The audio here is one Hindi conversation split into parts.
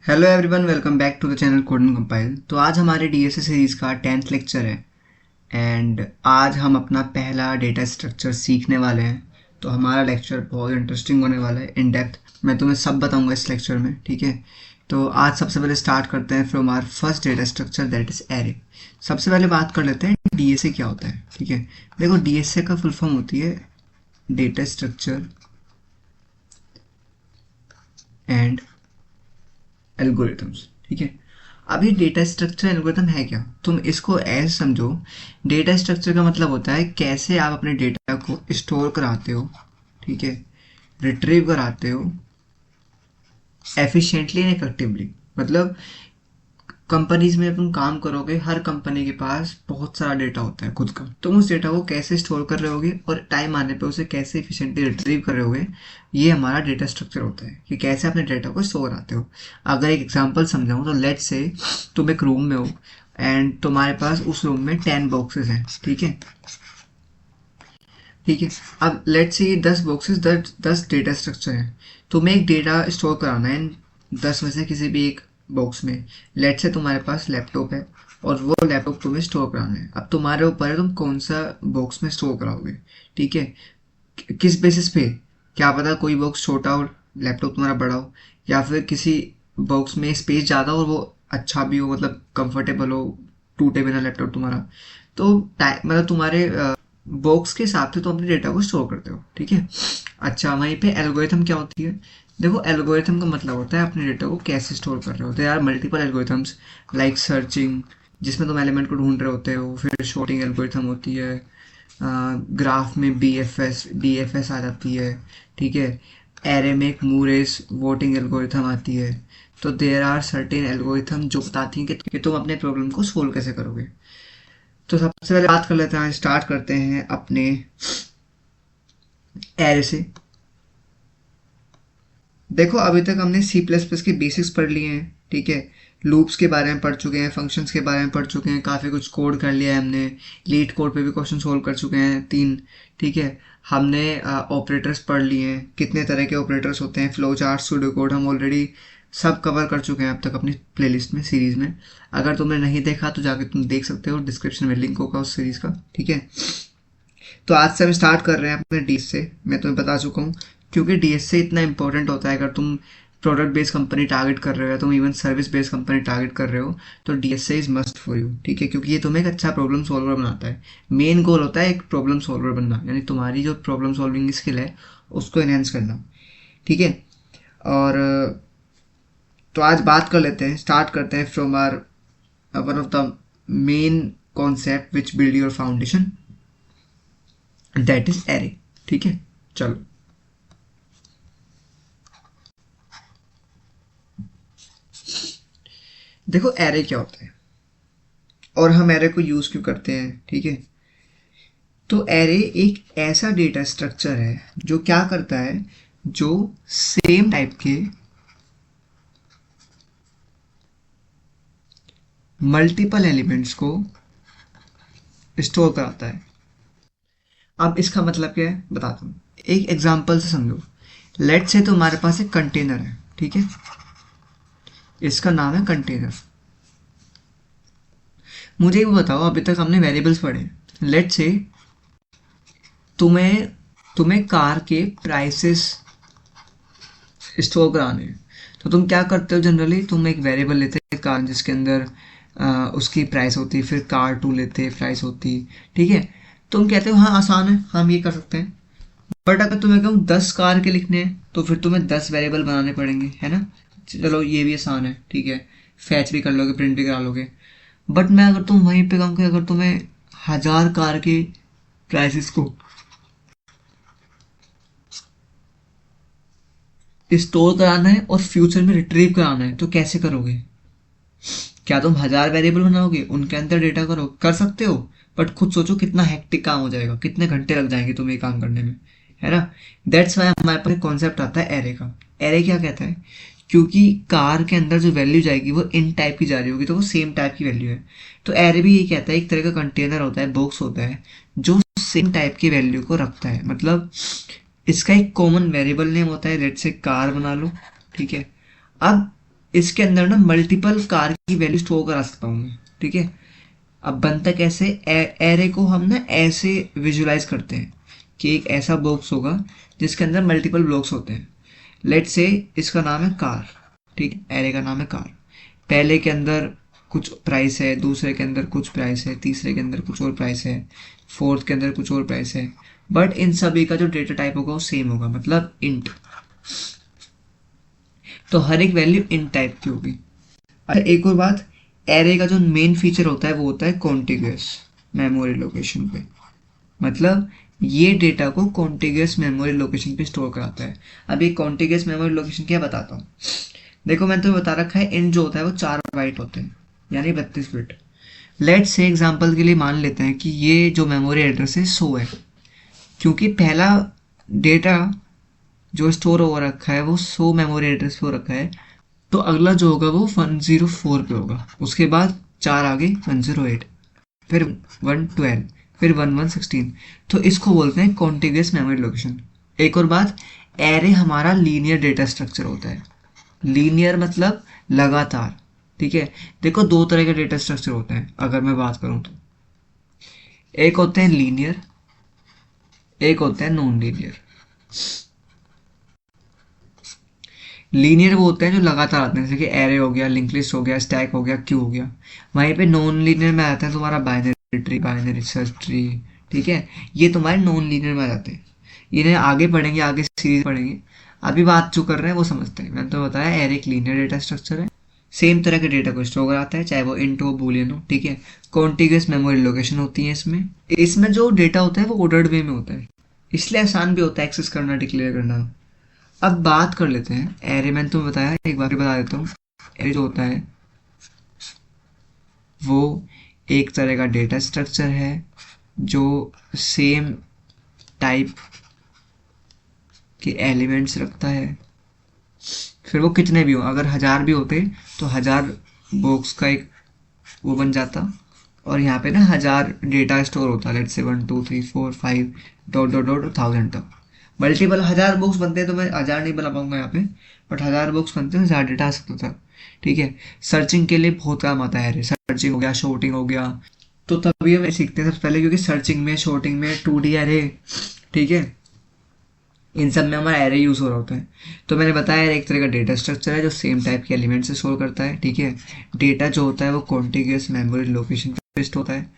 Hello everyone, welcome back to the channel code and compile. तो आज हमारे डीएसए सीरीज़ का 10th लेक्चर है एंड आज हम अपना पहला डेटा स्ट्रक्चर सीखने वाले हैं। तो हमारा लेक्चर बहुत इंटरेस्टिंग होने वाला है, इन डेप्थ मैं तुम्हें सब बताऊंगा इस लेक्चर में, ठीक है। तो आज सबसे पहले स्टार्ट करते हैं from our first data structure, that is array. सबसे पहले बात कर लेते हैं डीएसए क्या होता है, ठीक है। देखो, डीएसए का फुल फॉर्म होती है डेटा स्ट्रक्चर एंड एल्गोरिथम्स, ठीक है। अब ये डेटा स्ट्रक्चर एल्गोरिथम है क्या, तुम इसको ऐसे समझो। डेटा स्ट्रक्चर का मतलब होता है कैसे आप अपने डेटा को स्टोर कराते हो, ठीक है, रिट्रीव कराते हो एफिशिएंटली एंड इफेक्टिवली। मतलब कंपनीज में तुम काम करोगे, हर कंपनी के पास बहुत सारा डेटा होता है खुद का। तुम उस डेटा को कैसे स्टोर कर रहे होगे और टाइम आने पे उसे कैसे इफिशिएंटली रिट्रीव कर रहे होगे, ये हमारा डेटा स्ट्रक्चर होता है कि कैसे अपने डेटा को स्टोर कराते हो। अगर एक एग्जांपल समझाऊँ तो लेट्स से तुम एक रूम में हो एंड तुम्हारे पास उस रूम में 10 बॉक्सेस हैं, ठीक है। ठीक है, अब लेट्स से ये 10 बॉक्सेस 10 डेटा स्ट्रक्चर हैं। तुम्हें एक डेटा स्टोर कराना है 10 में से किसी भी एक बॉक्स में। लेट्स से तुम्हारे पास लैपटॉप है और वो लैपटॉप तुम्हें स्टोर कराना है। अब तुम्हारे ऊपर है तुम कौन सा बॉक्स में स्टोर कराओगे, ठीक है। किस बेसिस पे, क्या पता कोई बॉक्स छोटा हो, लैपटॉप तुम्हारा बड़ा हो, या फिर किसी बॉक्स में स्पेस ज़्यादा हो और वो अच्छा भी हो, मतलब कंफर्टेबल हो, टूटे बिना लैपटॉप तुम्हारा। तो मतलब तुम्हारे बॉक्स के हिसाब से तुम अपने डेटा को स्टोर करते हो, ठीक है। अच्छा, वहीं पे एल्गोरिथम क्या होती है। देखो, एल्गोरिथम का मतलब होता है अपने डेटा को कैसे स्टोर कर रहे हो। There are multiple algorithms like searching, जिसमें तुम एलिमेंट को ढूंढ रहे होते हो। फिर शॉर्टिंग एल्गोरिथम होती है, ग्राफ में डीएफएस आ जाती है, ठीक है। एरे में एक मूरेस वोटिंग एल्गोरिथम आती है। तो देयर आर सर्टेन एल्गोरिथम जो बताती हैं कि तुम अपने प्रॉब्लम को सोल्व कैसे करोगे। तो सबसे पहले बात कर लेते हैं, स्टार्ट करते हैं अपने एरे से। देखो, अभी तक हमने सी प्लस प्लस के बेसिक्स पढ़ लिए हैं, ठीक है। लूप्स के बारे में पढ़ चुके हैं, फंक्शंस के बारे में पढ़ चुके हैं, काफ़ी कुछ कोड कर लिया है हमने। लीड कोड पे भी क्वेश्चन सोल्व कर चुके हैं 3, ठीक है। हमने ऑपरेटर्स पढ़ लिए हैं, कितने तरह के ऑपरेटर्स होते हैं, फ्लो चार्ट, सूडो कोड, हम ऑलरेडी सब कवर कर चुके हैं अब तक अपनी प्लेलिस्ट में, सीरीज़ में। अगर तुमने नहीं देखा तो जाके तुम देख सकते हो, डिस्क्रिप्शन में लिंक होगा उस सीरीज़ का, ठीक है। तो आज से हम स्टार्ट कर रहे हैं अपने डीएस से। मैं तुम्हें बता चुका हूँ, क्योंकि डीएस से इतना इंपॉर्टेंट होता है। अगर तुम प्रोडक्ट बेस्ड कंपनी टारगेट कर रहे हो या तुम even service based company target कर रहे हो, तो DSA is must for you, ठीक है। क्योंकि ये तुम्हें एक अच्छा प्रॉब्लम सॉल्वर बनाता है। मेन गोल होता है एक प्रॉब्लम सॉल्वर बनना, यानी तुम्हारी जो प्रॉब्लम सॉल्विंग स्किल है उसको एनहेंस करना, ठीक है। और तो आज बात कर लेते हैं, स्टार्ट करते हैं from our one of the main concept which build your foundation, that is array, ठीक है। चलो, देखो एरे क्या होता है और हम एरे को यूज क्यों करते हैं, ठीक है। तो एरे एक ऐसा डेटा स्ट्रक्चर है जो क्या करता है, जो सेम टाइप के मल्टीपल एलिमेंट्स को स्टोर कराता है। अब इसका मतलब क्या है बताता हूँ, एक एग्जांपल से समझो। लेट्स से तुम्हारे पास एक कंटेनर है, ठीक है, इसका नाम है कंटेनर। मुझे ये बताओ, अभी तक हमने वेरिएबल्स पढ़े। लेट्स से तुम्हें तुम्हें कार के प्राइसेस स्टोर कराने हैं, तो तुम क्या करते हो जनरली, तुम एक वेरिएबल लेते हैं कार, जिसके अंदर उसकी प्राइस होती है, फिर कार टू लेते हैं, प्राइस होती, ठीक है। तुम कहते हो हाँ आसान है, हम ये कर सकते हैं। बट अगर तुम्हें कहूँ 10 कार के लिखने हैं तो फिर तुम्हें 10 वेरिएबल बनाने पड़ेंगे, है ना। चलो ये भी आसान है, ठीक है, फैच भी कर लोगे, प्रिंट भी करा लोगे। बट मैं अगर तुम वहीं पे कहूँ कि अगर तुम्हें 1000 कार के प्राइसेस को स्टोर कराना है और फ्यूचर में रिट्रीव कराना है, तो कैसे करोगे। क्या तुम 1000 वेरिएबल बनाओगे, उनके अंदर डेटा करो, कर सकते हो। बट खुद सोचो कितना हेक्टिक काम हो जाएगा, कितने घंटे लग जाएंगे तुम्हें ये काम करने में, है ना। दैट्स वाई हमारे पास कॉन्सेप्ट आता है एरे का। एरे क्या कहता है, क्योंकि कार के अंदर जो वैल्यू जाएगी वो इन टाइप की जा रही होगी, तो वो सेम टाइप की वैल्यू है। तो एरे भी ये कहता है, एक तरह का कंटेनर होता है, बॉक्स होता है, जो सेम टाइप की वैल्यू को रखता है। मतलब इसका एक कॉमन वेरिएबल नेम होता है, लेट्स से कार बना लो, ठीक है। अब इसके अंदर ना मल्टीपल कार की वैल्यू स्टोर करा सकता हूँ मैं, ठीक है। अब बनता कैसे, एरे को हम ना ऐसे विजुलाइज करते हैं कि एक ऐसा बॉक्स होगा जिसके अंदर मल्टीपल ब्लॉक्स होते हैं। लेट्स से इसका नाम है कार, ठीक है, एरे का नाम है कार। पहले के अंदर कुछ प्राइस है, दूसरे के अंदर कुछ प्राइस है, तीसरे के अंदर कुछ और प्राइस है, फोर्थ के अंदर कुछ और प्राइस है, बट इन सभी का जो डेटा टाइप होगा वो सेम होगा, मतलब इंट। तो हर एक वैल्यू इंट टाइप की होगी। अच्छा एक और बात, एरे का जो मेन फीचर होता है वो होता है कॉन्टिग्यूअस मेमोरी लोकेशन पे, मतलब ये डेटा को कॉन्टिग्यूअस मेमोरी लोकेशन पे स्टोर कराता है। अब ये कॉन्टिग्यूअस मेमोरी लोकेशन क्या बताता हूँ। देखो मैंने तुम्हें बता रखा है इंट जो होता है वो 4 बाइट होते हैं, यानी 32 बिट। लेट्स से एग्जांपल के लिए मान लेते हैं कि ये जो मेमोरी एड्रेस है 100 है, क्योंकि पहला डेटा जो स्टोर हो रखा है वो 100 मेमोरी एड्रेस पे हो रखा है, तो अगला जो होगा वो 104 पे होगा, उसके बाद 4 आगे 108, फिर 112, फिर 1116। तो इसको बोलते हैं कॉन्टिग्यूअस मेमोरी लोकेशन। एक और बात, एरे हमारा लीनियर डेटा स्ट्रक्चर होता है। लीनियर मतलब लगातार, ठीक है। देखो दो तरह के डेटा स्ट्रक्चर होते हैं अगर मैं बात करूं तो, एक होते हैं लीनियर, एक होते हैं नॉन लीनियर। लीनियर वो होते हैं जो लगातार आते हैं, जैसे कि एरे हो गया, लिंक लिस्ट हो गया, स्टैक हो गया, क्यू हो गया। वहीं पे नॉन लीनियर में आता है तुम्हारा binary tree, binary search tree, ठीक है। ये तुम्हारे नॉन लीनियर में आ जाते हैं। इन्हें आगे पढ़ेंगे, आगे सीरीज पढ़ेंगे। अभी बात जो कर रहे हैं वो समझते हैं। मैंने तो बताया एरे एक लीनियर डेटा स्ट्रक्चर है, सेम तरह के डेटा को स्टोर कराता है, चाहे वो इंट हो, बूलियन हो, ठीक है। कॉन्टिग्यूअस मेमोरी लोकेशन होती है इसमें। इसमें जो डेटा होता है वो ऑर्डर्ड वे में होता है, इसलिए आसान भी होता है एक्सेस करना, डिक्लेयर करना। अब बात कर लेते हैं एरे। मैंने तुम्हें बताया, एक बार बता देता हूँ। एरे जो होता है वो एक तरह का डेटा स्ट्रक्चर है जो सेम टाइप के एलिमेंट्स रखता है, फिर वो कितने भी हो, अगर 1000 भी होते तो 1000 बॉक्स का एक वो बन जाता, और यहाँ पे ना 1000 डेटा स्टोर होता, let's say 1 2 3 4 5 dot dot dot 1000 तक। मल्टीपल 1000 बुक्स बनते हैं तो मैं 1000 नहीं बना पाऊंगा यहाँ पे, बट 1000 बुक्स बनते हैं, 1000 डेटा आ सकता था, ठीक है। सर्चिंग के लिए बहुत काम आता है, सर्चिंग हो गया, शॉर्टिंग हो गया, तो तभी हम सीखते हैं सबसे पहले, क्योंकि सर्चिंग में, शॉर्टिंग में 2D एरे, ठीक है, इन सब में हमारा एरे यूज हो रहा होता है। तो मैंने बताया एरे एक तरह का डेटा स्ट्रक्चर है जो सेम टाइप के एलिमेंट से स्टोर करता है, ठीक है। डेटा जो होता है वो कॉन्टिग्यूअस मेमोरी लोकेशन पे स्टोर होता है,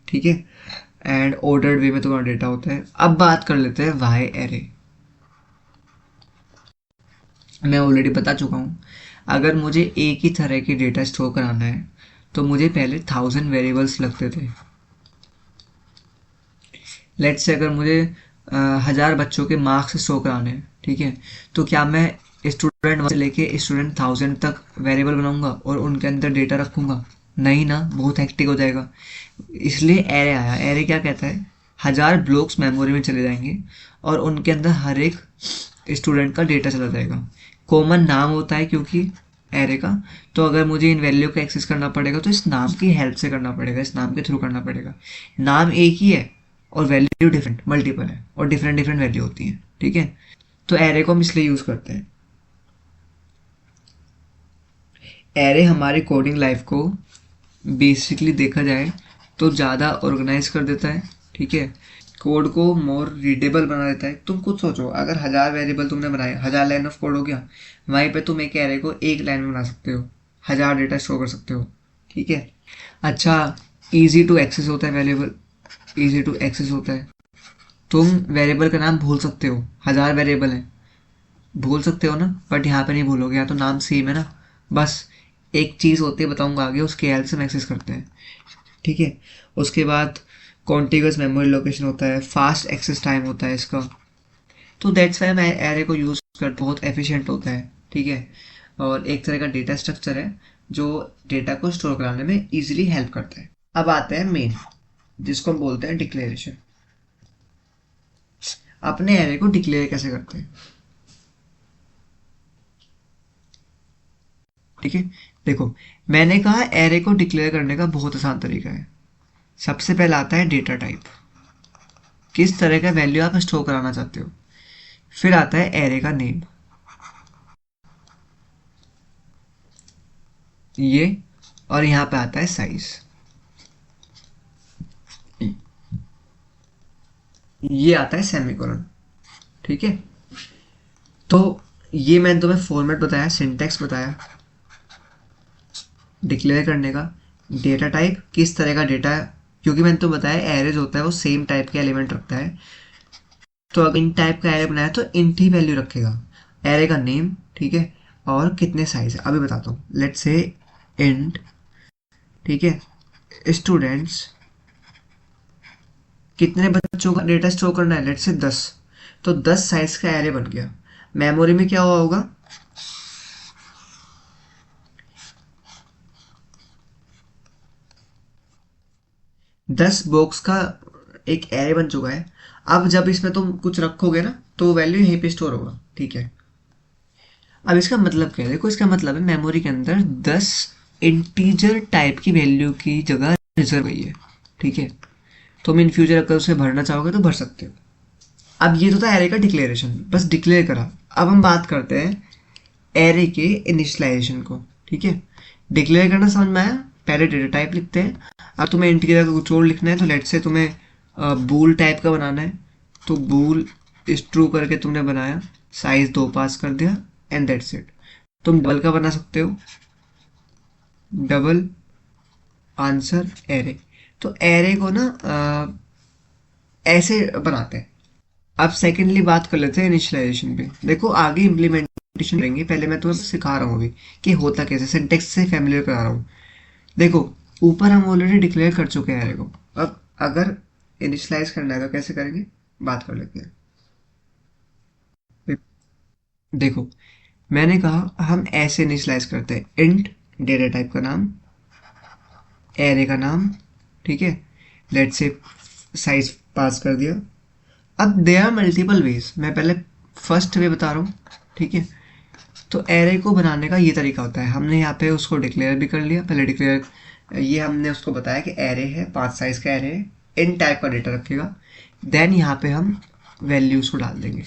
ठीक है, एंड ऑर्डर्ड वे में तुम्हारा डेटा होता है। अब बात कर लेते हैं वाई एरे। मैं ऑलरेडी बता चुका हूँ, अगर मुझे एक ही तरह की डेटा स्टोर कराना है तो मुझे पहले 1000 वेरिएबल्स लगते थे। लेट्स से अगर मुझे 1000 बच्चों के मार्क्स स्टोर कराने हैं, ठीक है, तो क्या मैं स्टूडेंट 1 से लेके स्टूडेंट 1000 तक वेरिएबल बनाऊंगा और उनके अंदर डेटा रखूंगा? नहीं ना, बहुत हेक्टिक हो जाएगा। इसलिए एरे आया। एरे क्या कहता है, 1000 ब्लॉक्स मेमोरी में चले जाएंगे और उनके अंदर हर एक स्टूडेंट का डेटा चला जाएगा। कॉमन नाम होता है क्योंकि एरे का, तो अगर मुझे इन वैल्यू को एक्सेस करना पड़ेगा तो इस नाम की हेल्प से करना पड़ेगा, इस नाम के थ्रू करना पड़ेगा। नाम एक ही है और वैल्यू डिफरेंट, मल्टीपल है, और डिफरेंट डिफरेंट वैल्यू होती है, ठीक है। तो एरे को हम इसलिए यूज करते हैं। एरे हमारी कोडिंग लाइफ को बेसिकली देखा जाए तो ज़्यादा ऑर्गेनाइज कर देता है, ठीक है, कोड को मोर रीडेबल बना देता है। तुम खुद सोचो, अगर 1000 वेरिएबल तुमने बनाए, 1000 लाइन ऑफ कोड हो गया, वहीं पे तुम एक एरे को एक लाइन में बना सकते हो, 1000 डेटा स्टोर कर सकते हो, ठीक है। अच्छा, इजी टू एक्सेस होता है वेरिएबल, इजी टू एक्सेस होता है। तुम वेरिएबल का नाम भूल सकते हो, 1000 वेरिएबल है, भूल सकते हो ना, बट यहाँ पे नहीं भूलोगे, यहाँ तो नाम सेम है ना। बस एक चीज़ होती है, बताऊंगा आगे, उसके हेल्प से हम एक्सेस करते हैं, ठीक है। उसके बाद कॉन्टिग्यूअस मेमोरी लोकेशन होता है, फास्ट एक्सेस टाइम होता है इसका। तो दैट्स वाई मैं एरे को यूज़ कर, बहुत एफिशिएंट होता है, ठीक है। और एक तरह का डेटा स्ट्रक्चर है जो डेटा को स्टोर कराने में इजीली हेल्प करता है। अब आते हैं मेन, जिसको हम बोलते हैं डिक्लेरेशन। अपने एरे को डिक्लेयर कैसे करते हैं, ठीक है। देखो मैंने कहा एरे को डिक्लेयर करने का बहुत आसान तरीका है। सबसे पहला आता है डेटा टाइप, किस तरह का वैल्यू आप स्टोर कराना चाहते हो। फिर आता है एरे का नेम, ये, और यहाँ पे आता है साइज, ये आता है सेमीकोलन। ठीक है, तो ये मैंने तुम्हें फॉर्मेट बताया, सिंटैक्स बताया डिक्लेयर करने का। डेटा टाइप, किस तरह का डेटा, क्योंकि मैंने तो बताया एरेज होता है वो सेम टाइप के एलिमेंट रखता है, तो अगर इन टाइप का एरे बनाया तो इंट ही वैल्यू रखेगा। एरे का नेम, ठीक है, और कितने साइज है अभी बताता हूँ। लेट्स से इंट, ठीक है, स्टूडेंट्स, कितने बच्चों का डेटा स्टोर करना है, लेट्स से 10, तो 10 साइज का एरे बन गया। मेमोरी में क्या हुआ होगा, 10 बॉक्स का एक एरे बन चुका है। अब जब इसमें तुम कुछ रखोगे ना तो वैल्यू यहीं पे स्टोर होगा। ठीक है, अब इसका मतलब क्या है, देखो इसका मतलब है मेमोरी के अंदर 10 इंटीजर टाइप की वैल्यू की जगह रिजर्व हुई है। ठीक है, तुम इन फ्यूचर अगर उसे भरना चाहोगे तो भर सकते हो। अब ये तो था एरे का डिक्लेरेशन, बस डिक्लेयर करा। अब हम बात करते हैं एरे के इनिशियलाइजेशन को। ठीक है, डिक्लेयर करना समझ में आया। पहले डेटा टाइप लिखते हैं। अब तुम्हें इंटीजर का कुछ और लिखना है, तो लेट से तुम्हें बूल टाइप का बनाना है, तो बूल इस ट्रू करके तुमने बनाया, साइज 2 पास कर दिया, एंड दैट्स इट। तुम डबल का बना सकते हो, डबल आंसर एरे। तो एरे को ना ऐसे बनाते हैं। अब सेकेंडली बात कर लेते हैं इनिशियलाइजेशन पे। देखो आगे इम्प्लीमेंटेशन करेंगे, पहले मैं तुम्हें सिखा रहा हूँ अभी कि होता कैसे, सिंटेक्स से फैमिलियर करा रहा हूँ। देखो ऊपर हम ऑलरेडी डिक्लेयर कर चुके हैं एरे को। अब अगर इनिशियलाइज करना है तो कैसे करेंगे, बात कर लेते हैं। देखो मैंने कहा हम ऐसे इनिशियलाइज करते हैं, इंट डेटा टाइप का नाम, एरे का नाम, ठीक है, लेट्स से साइज पास कर दिया। अब दे आर मल्टीपल वेज, मैं पहले फर्स्ट वे बता रहा हूँ। ठीक है, तो एरे को बनाने का ये तरीका होता है। हमने यहाँ पे उसको डिक्लेयर भी कर लिया, पहले डिक्लेयर, ये हमने उसको बताया कि एरे है, 5 साइज का एरे है, इन टाइप का डेटा रखेगा। देन यहाँ पे हम वैल्यूज को डाल देंगे।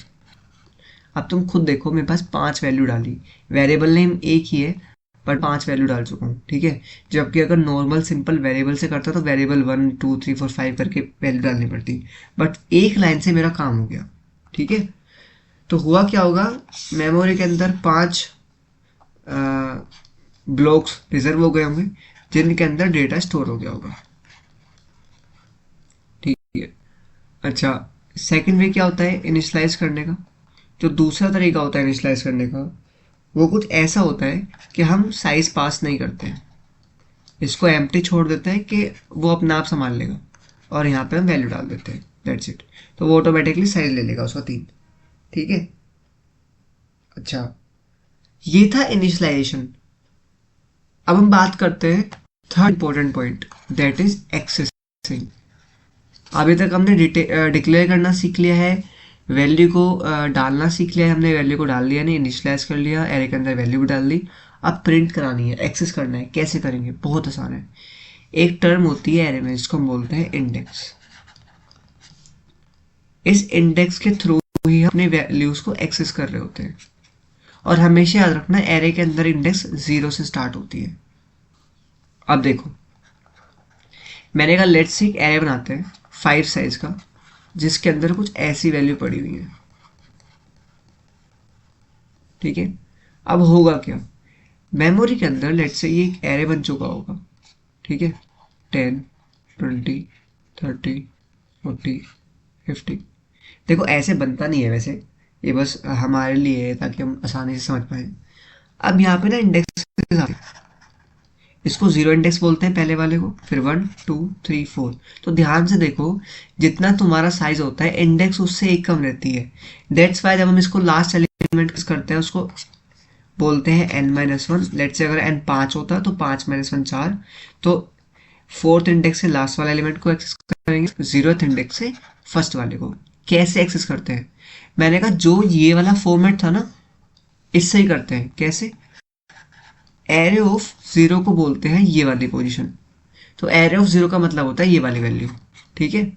अब तुम खुद देखो मेरे पास 5 वैल्यू डाली, वेरिएबल नेम एक ही है पर 5 वैल्यू डाल चुका हूँ। ठीक है, जबकि अगर नॉर्मल सिंपल वेरिएबल से करता तो वेरिएबल 1 2 3 4 5 करके वैल्यू डालनी पड़ती, बट एक लाइन से मेरा काम हो गया। ठीक है, तो हुआ क्या होगा, मेमोरी के अंदर 5 ब्लॉक्स रिजर्व हो गए होंगे जिनके अंदर डेटा स्टोर हो गया होगा। ठीक है, अच्छा, सेकंड वे क्या होता है इनिशियलाइज करने का। जो दूसरा तरीका होता है इनिशियलाइज करने का, वो कुछ ऐसा होता है कि हम साइज पास नहीं करते हैं, इसको एम्प्टी छोड़ देते हैं कि वो अपना आप संभाल लेगा, और यहाँ पे हम वैल्यू डाल देते हैं, दैट्स इट। तो वो ऑटोमेटिकली साइज ले लेगा उसका 3। ठीक है, अच्छा, ये था इनिशियलाइजेशन। अब हम बात करते हैं third important point, that is accessing. अभी तक हमने डिक्लेयर करना सीख लिया है, वैल्यू को डालना सीख लिया है हमने, वैल्यू को डाल दिया, नहीं इनिशियलाइज कर लिया, एरे के अंदर वैल्यू भी डाल दी। अब प्रिंट करानी है, एक्सेस करना है, कैसे करेंगे, बहुत आसान है। एक टर्म होती है एरे में जिसको हम बोलते हैं इंडेक्स। इस इंडेक्स के थ्रू ही हम अपने वैल्यूज को एक्सेस कर रहे होते हैं। और हमेशा याद रखना एरे के अंदर इंडेक्स 0 से स्टार्ट होती है। अब देखो मैंने कहा लेट्स से एक एरे बनाते हैं 5 साइज का, जिसके अंदर कुछ ऐसी वैल्यू पड़ी हुई है। ठीक है, अब होगा क्या, मेमोरी के अंदर लेट्स से ये एक एरे बन चुका होगा। ठीक है, 10 20 30 40 50। देखो ऐसे बनता नहीं है वैसे, ये बस हमारे लिए है ताकि हम आसानी से समझ पाए। अब यहाँ पे ना इंडेक्स, इसको जीरो इंडेक्स बोलते हैं पहले वाले को, फिर 1 2 3 4। तो ध्यान से देखो जितना तुम्हारा साइज होता है इंडेक्स उससे एक कम रहती है। दैट्स वाई जब हम इसको लास्ट एलिमेंट करते हैं उसको बोलते हैं n-1। लेट से अगर n 5 होता तो 5 - 1 4। तो फोर्थ इंडेक्स से लास्ट वाले एलिमेंट को एक्सेस करेंगे, जीरोथ इंडेक्स से फर्स्ट वाले को। कैसे एक्सेस करते हैं, मैंने कहा जो ये वाला फॉर्मेट था ना इससे ही करते हैं। कैसे, एरे ऑफ 0 को बोलते हैं ये वाली पोजीशन, तो एरे ऑफ 0 का मतलब होता है ये वाली वैल्यू। ठीक है,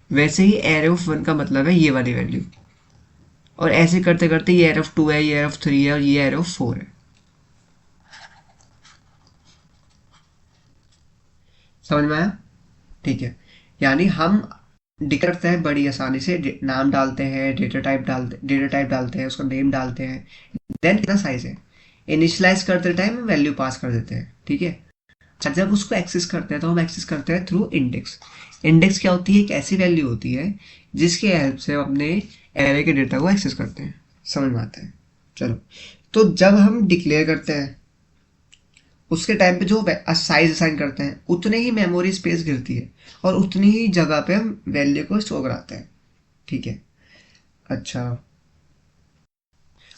वैसे ही एरे ऑफ 1 का मतलब है ये वाली वैल्यू, और ऐसे करते करते ये एरे ऑफ 2 है, ये एरे ऑफ 3 है, और ये एरे ऑफ 4 है। समझ में आया? ठीक है, यानी हम डिक्लेयर करते हैं बड़ी आसानी से, नाम डालते हैं, डेटा टाइप डालते हैं, उसका नेम डालते हैं, देन कितना साइज है, इनिशियलाइज करते टाइम वैल्यू पास कर देते हैं। ठीक है, अच्छा जब उसको एक्सेस करते हैं तो हम एक्सेस करते हैं थ्रू इंडेक्स। इंडेक्स क्या होती है? एक ऐसी वैल्यू होती है जिसके हेल्प से हम अपने एरे के डेटा को एक्सेस करते हैं। समझ में आता है? चलो, तो जब हम डिक्लेयर करते हैं उसके टाइम पे जो साइज असाइन करते हैं उतने ही मेमोरी स्पेस गिरती है और उतनी ही जगह पे हम वैल्यू को स्टोर कराते हैं। ठीक है, अच्छा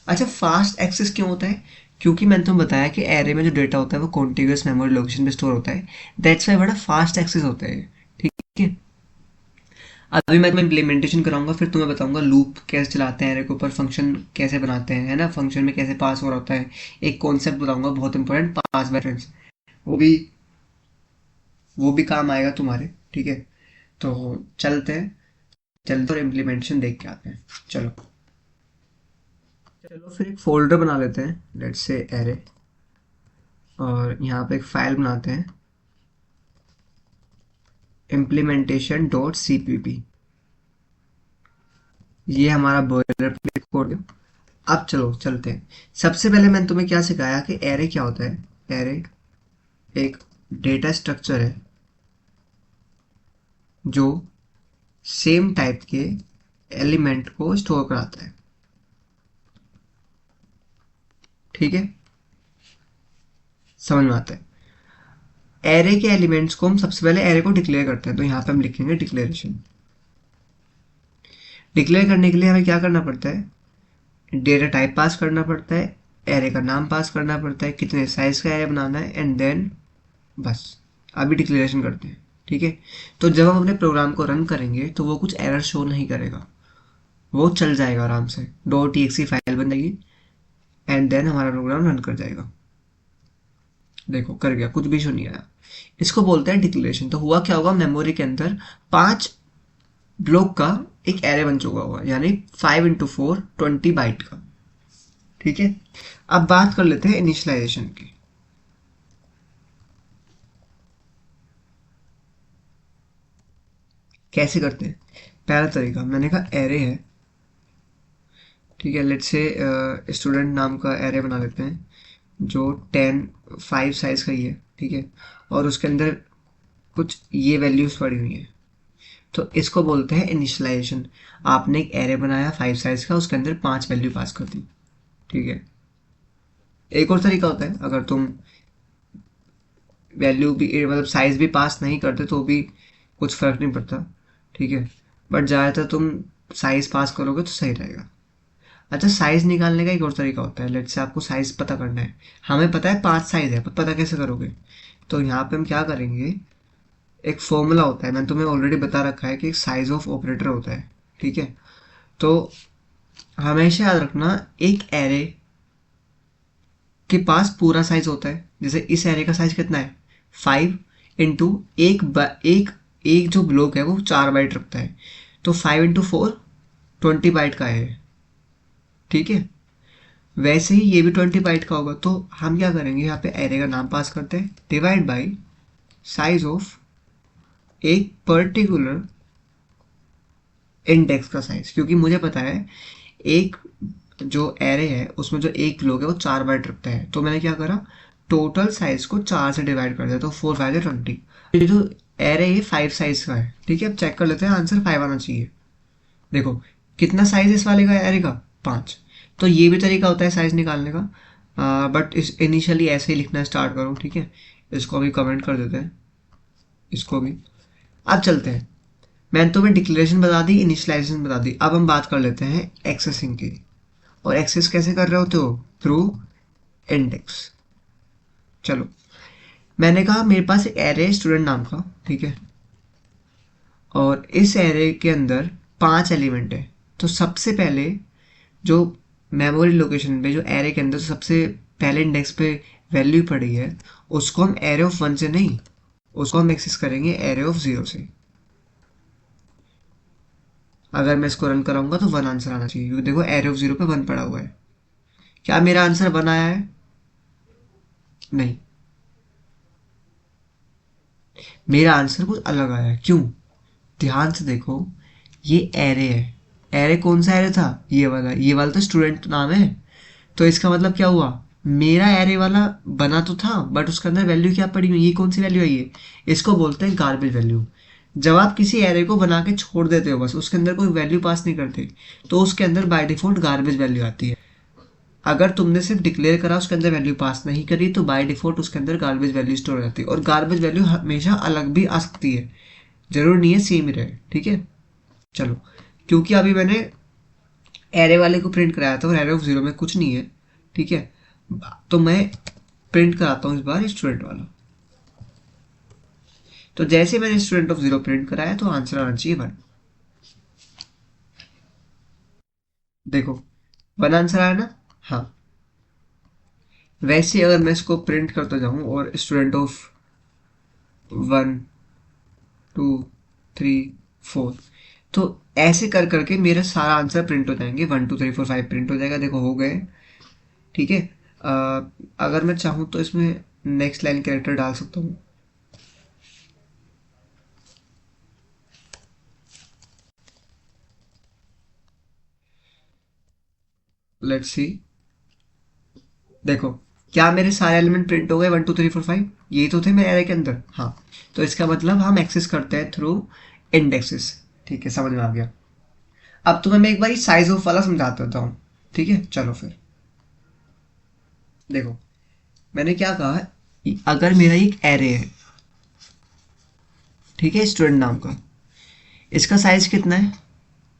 अच्छा, फास्ट एक्सेस क्यों होता है? क्योंकि मैंने तुम्हें बताया कि एरे में जो डेटा होता है वो कॉन्टिग्यूअस मेमोरी लोकेशन पे स्टोर होता है। दैट्स वाई बड़ा फास्ट एक्सेस होता है। ठीक है, अभी मैं तुम्हें इम्प्लीमेंटेशन कराऊंगा, फिर तुम्हें बताऊंगा लूप कैसे चलाते हैं एरे के ऊपर, फंक्शन कैसे बनाते हैं, है ना, फंक्शन में कैसे पास हो रहा होता है। एक कॉन्सेप्ट बताऊंगा बहुत इंपॉर्टेंट, पास बाय रेफरेंस, वो भी वो भी काम आएगा तुम्हारे। ठीक है, तो चलते और इम्प्लीमेंटेशन देख के आते हैं। चलो चलो फिर एक फोल्डर बना लेते हैं, लेट्स से एरे, और यहाँ पे एक फाइल बनाते हैं, implementation.cpp। ये हमारा बॉयलर प्लेट कोड है। अब चलो चलते हैं। सबसे पहले मैंने तुम्हें क्या सिखाया कि एरे क्या होता है। एरे एक डेटा स्ट्रक्चर है जो सेम टाइप के एलिमेंट को स्टोर कराता है। ठीक है, समझ में आता है? एरे के एलिमेंट्स को हम सबसे पहले एरे को डिक्लेयर करते हैं, तो यहाँ पे हम लिखेंगे डिक्लेरेशन। डिक्लेयर करने के लिए हमें क्या करना पड़ता है? डेटा टाइप पास करना पड़ता है, एरे का नाम पास करना पड़ता है, कितने साइज का एरे बनाना है, एंड देन बस अभी डिक्लेरेशन करते हैं। ठीक है, तो जब हम अपने प्रोग्राम को रन करेंगे तो वो कुछ एरर शो नहीं करेगा, वो चल जाएगा आराम से, डॉट टीएक्सटी फाइल बन जाएगी, एंड देन हमारा प्रोग्राम रन कर जाएगा। देखो कर गया, कुछ भी इशू नहीं आया। इसको बोलते हैं डिक्लेरेशन। तो हुआ क्या होगा, मेमोरी के अंदर 5 ब्लॉक का एक एरे बन चुका होगा, यानी 5 × 4 20 बाइट का। ठीक है, अब बात कर लेते हैं इनिशियलाइजेशन की। कैसे करते हैं? पहला तरीका मैंने कहा एरे है। ठीक है, लेट्स से स्टूडेंट नाम का एरे बना लेते हैं जो 5 साइज का ही है। ठीक है, और उसके अंदर कुछ ये वैल्यूज पड़ी हुई हैं, तो इसको बोलते हैं इनिशियलाइजेशन। आपने एक एरे बनाया 5 साइज का, उसके अंदर 5 वैल्यू पास कर दी। ठीक है, एक और तरीका होता है, अगर तुम वैल्यू भी मतलब साइज भी पास नहीं करते तो भी कुछ फर्क नहीं पड़ता। ठीक है, बट ज़्यादातर तुम साइज पास करोगे तो सही रहेगा। अच्छा, साइज निकालने का एक और तरीका होता है। लेट्स से आपको साइज पता करना है, हमें पता है 5 साइज है, पर पता कैसे करोगे? तो यहाँ पे हम क्या करेंगे, एक फॉर्मूला होता है, मैंने तुम्हें ऑलरेडी बता रखा है कि एक साइज ऑफ ऑपरेटर होता है। ठीक है, तो हमेशा याद रखना, एक एरे के पास पूरा साइज होता है। जैसे इस एरे का साइज कितना है, 5 इंटू एक एक जो ब्लॉक है वो 4 बाइट रखता है, तो 5 × 4 20 बाइट का है। ठीक है, वैसे ही ये भी 20 बाइट का होगा। तो हम क्या करेंगे, यहाँ पे एरे का नाम पास करते हैं, डिवाइड बाई साइज ऑफ एक पर्टिकुलर इंडेक्स का साइज, क्योंकि मुझे पता है एक जो एरे है उसमें जो एक ब्लॉक है वो 4 बाइट रखता है, तो मैंने क्या करा, टोटल साइज को 4 से डिवाइड कर दिया, तो 4 5 20। ये जो एरे है 5 साइज का है। ठीक है, अब चेक कर लेते हैं, आंसर 5 आना चाहिए। देखो कितना साइज है इस वाले का एरे का, 5। तो ये भी तरीका होता है साइज निकालने का, बट इस इनिशियली ऐसे ही लिखना स्टार्ट करो। ठीक है, इसको भी कमेंट कर देते हैं, इसको भी। अब चलते हैं, मैंने तुम्हें डिक्लेरेशन बता दी, इनिशियलाइजेशन बता दी, अब हम बात कर लेते हैं एक्सेसिंग की। और एक्सेस कैसे कर रहे होते हो? Through index. चलो, मैंने कहा मेरे पास एक एरे है स्टूडेंट नाम का। ठीक है, और इस एरे के अंदर 5 एलिमेंट है। तो सबसे पहले जो मेमोरी लोकेशन पे, जो एरे के अंदर सबसे पहले इंडेक्स पे वैल्यू पड़ी है, उसको हम एरे ऑफ 1 से नहीं, उसको हम एक्सेस करेंगे एरे ऑफ 0 से। अगर मैं इसको रन कराऊंगा तो 1 आंसर आना चाहिए, क्योंकि देखो एरे ऑफ 0 पे 1 पड़ा हुआ है। क्या मेरा आंसर 1 आया है? नहीं। मेरा आंसर कुछ अलग आया। क्यों? ध्यान से देखो, ये एरे है। एरे कौन सा एरे था? ये वाला तो स्टूडेंट नाम है। तो इसका मतलब क्या हुआ, मेरा एरे वाला बना तो था बट उसके अंदर वैल्यू क्या पड़ी हुई, ये कौन सी वैल्यू आई है? इसको बोलते हैं गार्बेज वैल्यू। जब आप किसी एरे को बना के छोड़ देते हो, बस उसके अंदर कोई वैल्यू पास नहीं करते, तो उसके अंदर बाय डिफॉल्ट गार्बेज वैल्यू आती है। अगर तुमने सिर्फ डिक्लेयर करा, उसके अंदर वैल्यू पास नहीं करी, तो बाय डिफॉल्ट उसके अंदर गार्बेज वैल्यू स्टोर हो जाती है। और गार्बेज वैल्यू हमेशा अलग भी आ सकती है, जरूर नहीं है सेम ही रहे। ठीक है, चलो, क्योंकि अभी मैंने एरे वाले को प्रिंट कराया था और एरे ऑफ जीरो में कुछ नहीं है, ठीक है, तो मैं प्रिंट कराता हूँ इस बार स्टूडेंट वाला। तो जैसे मैंने स्टूडेंट ऑफ जीरो प्रिंट कराया तो आंसर आना चाहिए 1। देखो 1 आंसर आया ना? हाँ। वैसे अगर मैं इसको प्रिंट करता जाऊं और स्टूडेंट ऑफ 1 2 3 4, तो ऐसे कर करके मेरा सारा आंसर प्रिंट हो जाएंगे। 1 2 3 4 5 प्रिंट हो जाएगा। देखो हो गए। ठीक है, अगर मैं चाहूँ तो इसमें नेक्स्ट लाइन कैरेक्टर डाल सकता हूँ। Let's see. देखो, क्या मेरे सारे एलिमेंट प्रिंट हो गए? 1 2 3 4 5 यही तो थे मेरे एरे के अंदर। हाँ, तो इसका मतलब हम एक्सेस करते हैं थ्रू इंडेक्सेस। ठीक है, समझ में आ गया। अब तुम्हें मैं एक बार साइज ऑफ वाला समझा देता हूँ। ठीक है, चलो फिर देखो, मैंने क्या कहा, अगर मेरा एक एरे है, ठीक है, स्टूडेंट नाम का, इसका साइज कितना है?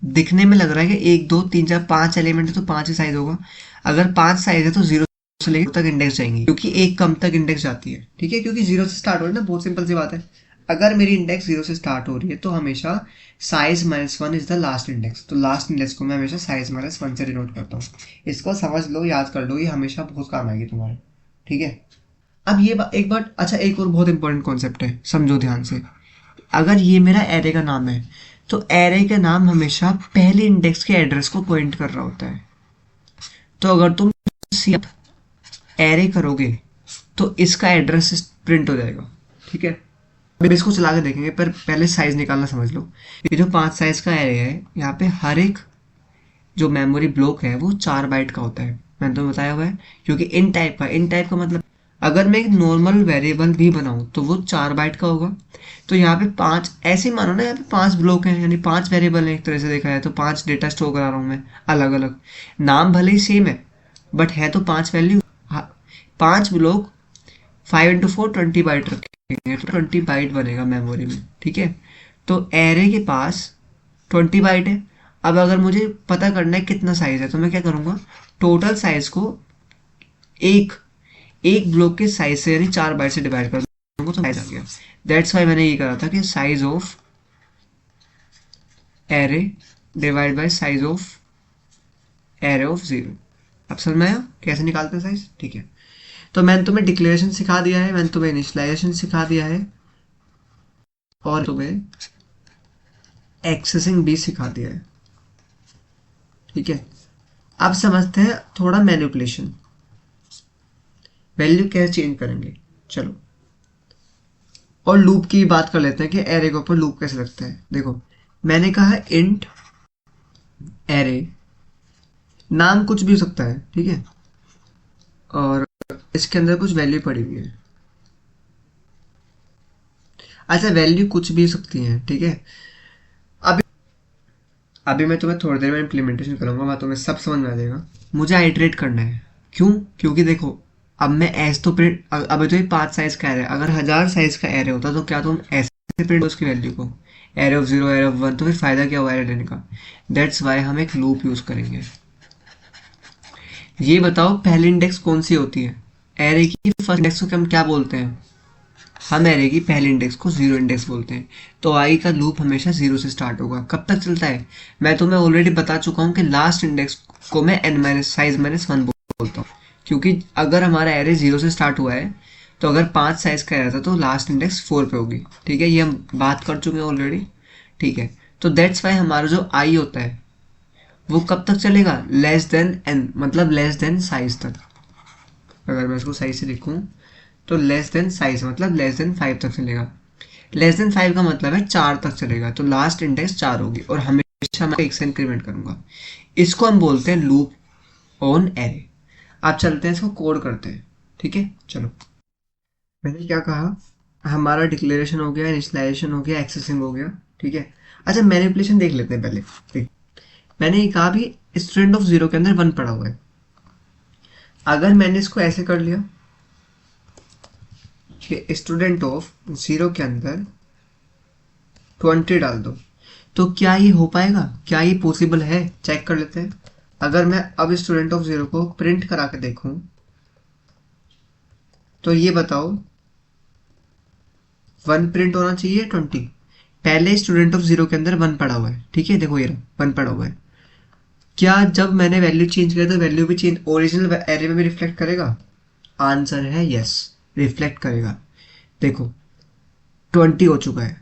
दिखने में लग रहा है कि 1 2 3 4 5 एलिमेंट है तो 5 ही साइज होगा। अगर 5 साइज है तो 0 से लेकर तक इंडेक्स जाएंगी, क्योंकि एक कम तक इंडेक्स जाती है। ठीक है, क्योंकि 0 से स्टार्ट हो रही है ना, बहुत सिंपल सी बात है। अगर मेरी इंडेक्स 0 से स्टार्ट हो रही है तो हमेशा size -1 is the last index. तो लास्ट इंडेक्स को मैं हमेशा साइज -1 से डिनोट करता हूँ। इसको समझ लो, याद कर लो, ये हमेशा बहुत काम आएगी तुम्हारे। ठीक है, अब ये एक बार, अच्छा, एक और बहुत इंपॉर्टेंट कॉन्सेप्ट है, समझो ध्यान से। अगर ये मेरा एरे का नाम है तो एरे का नाम हमेशा पहले इंडेक्स के एड्रेस को पॉइंट कर रहा होता है। तो अगर तुम एरे करोगे तो इसका एड्रेस प्रिंट हो जाएगा। ठीक है, अभी इसको चला के देखेंगे, पर पहले साइज निकालना समझ लो। ये जो 5 साइज का एरे है, यहाँ पे हर एक जो मेमोरी ब्लॉक है वो 4 बाइट का होता है। मैंने तो बताया हुआ है, क्योंकि इन टाइप का मतलब अगर मैं एक नॉर्मल वेरिएबल भी बनाऊं तो वो 4 बाइट का होगा। तो यहाँ पे 5, ऐसे ही मानो ना, यहाँ पे 5 ब्लॉक हैं, यानी 5 वेरिएबल हैं। एक तरह से देखा जाए तो 5 डेटा स्टोर करा रहा हूँ मैं, अलग अलग। नाम भले ही सेम है बट है तो 5 वैल्यू। 5 ब्लॉक 5 × 4 20 बाइट रखेंगे तो 20 बाइट बनेगा मेमोरी में। ठीक है, तो एरे के पास 20 बाइट है। अब अगर मुझे पता करना है कितना साइज है तो मैं क्या करूँगा, टोटल साइज को एक एक ब्लॉक के साइज से यानी 4 बाइट से डिवाइड कर दूंगा तो साइज आ गया। दैट्स वाई मैंने ये करा था कि size of array divide by size of array of 0। अब समझ में आया कैसे निकालते हैं साइज? ठीक है, तो मैंने तुम्हें डिक्लेरेशन सिखा दिया है, मैंने तुम्हें इनिशियलाइजेशन सिखा दिया है, और तुम्हें एक्सेसिंग भी सिखा दिया है। ठीक है, अब समझते हैं थोड़ा मैनिपुलेशन, वैल्यू कैसे चेंज करेंगे। चलो, और लूप की बात कर लेते हैं कि एरे के ऊपर लूप कैसे लगता है। देखो, मैंने कहा इंट एरे, नाम कुछ भी हो सकता है। ठीक है, और इसके अंदर कुछ वैल्यू पड़ी हुई है। अच्छा, वैल्यू कुछ भी हो सकती है। ठीक है, अभी अभी मैं तुम्हें थोड़ी देर में इम्प्लीमेंटेशन करूंगा, मैं तुम्हें सब समझ में आ जाएगा। मुझे आइटरेट करना है। क्यों? क्योंकि देखो, अब मैं ऐसे तो प्रिंट, अभी तो ये 5 साइज का एरे है, अगर 1000 साइज का एरे होता तो क्या तुम ऐसे प्रिंट उसकी वैल्यू को, एरे ऑफ 0 एरे ऑफ 1, तो फिर फायदा क्या हुआ एरे लेने का? दैट्स वाई हम एक लूप यूज करेंगे। ये बताओ पहली इंडेक्स कौन सी होती है? एरे की फर्स्ट इंडेक्स को हम क्या बोलते हैं? हम एरे की पहली इंडेक्स को 0 इंडेक्स बोलते हैं। तो आई का लूप हमेशा 0 से स्टार्ट होगा। कब तक चलता है? मैं तुम्हें ऑलरेडी बता चुका हूँ कि लास्ट इंडेक्स को मैं साइज -1 बोलता हूँ, क्योंकि अगर हमारा एरे 0 से स्टार्ट हुआ है तो अगर 5 साइज का एरे था तो लास्ट इंडेक्स 4 पे होगी। ठीक है, ये हम बात कर चुके हैं ऑलरेडी। ठीक है, तो दैट्स वाई हमारा जो आई होता है वो कब तक चलेगा? लेस देन एन, मतलब लेस देन साइज तक। अगर मैं इसको सही से लिखूं तो लेस देन साइज मतलब लेस देन 5 तक चलेगा। लेस देन 5 का मतलब है 4 तक चलेगा, तो लास्ट इंडेक्स 4 होगी और हमेशा मैं 1 से इंक्रीमेंट करूंगा। इसको हम बोलते हैं लूप ऑन एरे। आप चलते हैं इसको कोड करते हैं, ठीक है। चलो, मैंने क्या कहा, हमारा डिक्लेरेशन हो गया, इनिशियलाइजेशन हो गया, एक्सेसिंग हो गया, ठीक है। अच्छा, मैनिपुलेशन देख लेते हैं पहले। देख, मैंने ये कहा भी स्टूडेंट ऑफ जीरो के अंदर 1 पड़ा हुआ है। अगर मैंने इसको ऐसे कर लिया कि स्टूडेंट ऑफ जीरो के अंदर 20 डाल दो, तो क्या ये हो पाएगा? क्या ये पॉसिबल है? चेक कर लेते हैं। अगर मैं अब स्टूडेंट ऑफ जीरो को प्रिंट करा के देखूं, तो ये बताओ 1 प्रिंट होना चाहिए 20? पहले स्टूडेंट ऑफ जीरो के अंदर 1 पड़ा हुआ है, ठीक है, देखो ये 1 पड़ा हुआ है। क्या जब मैंने वैल्यू चेंज किया तो वैल्यू भी चेंज ओरिजिनल एरे में भी रिफ्लेक्ट करेगा? आंसर है यस, रिफ्लेक्ट करेगा। देखो 20 हो चुका है।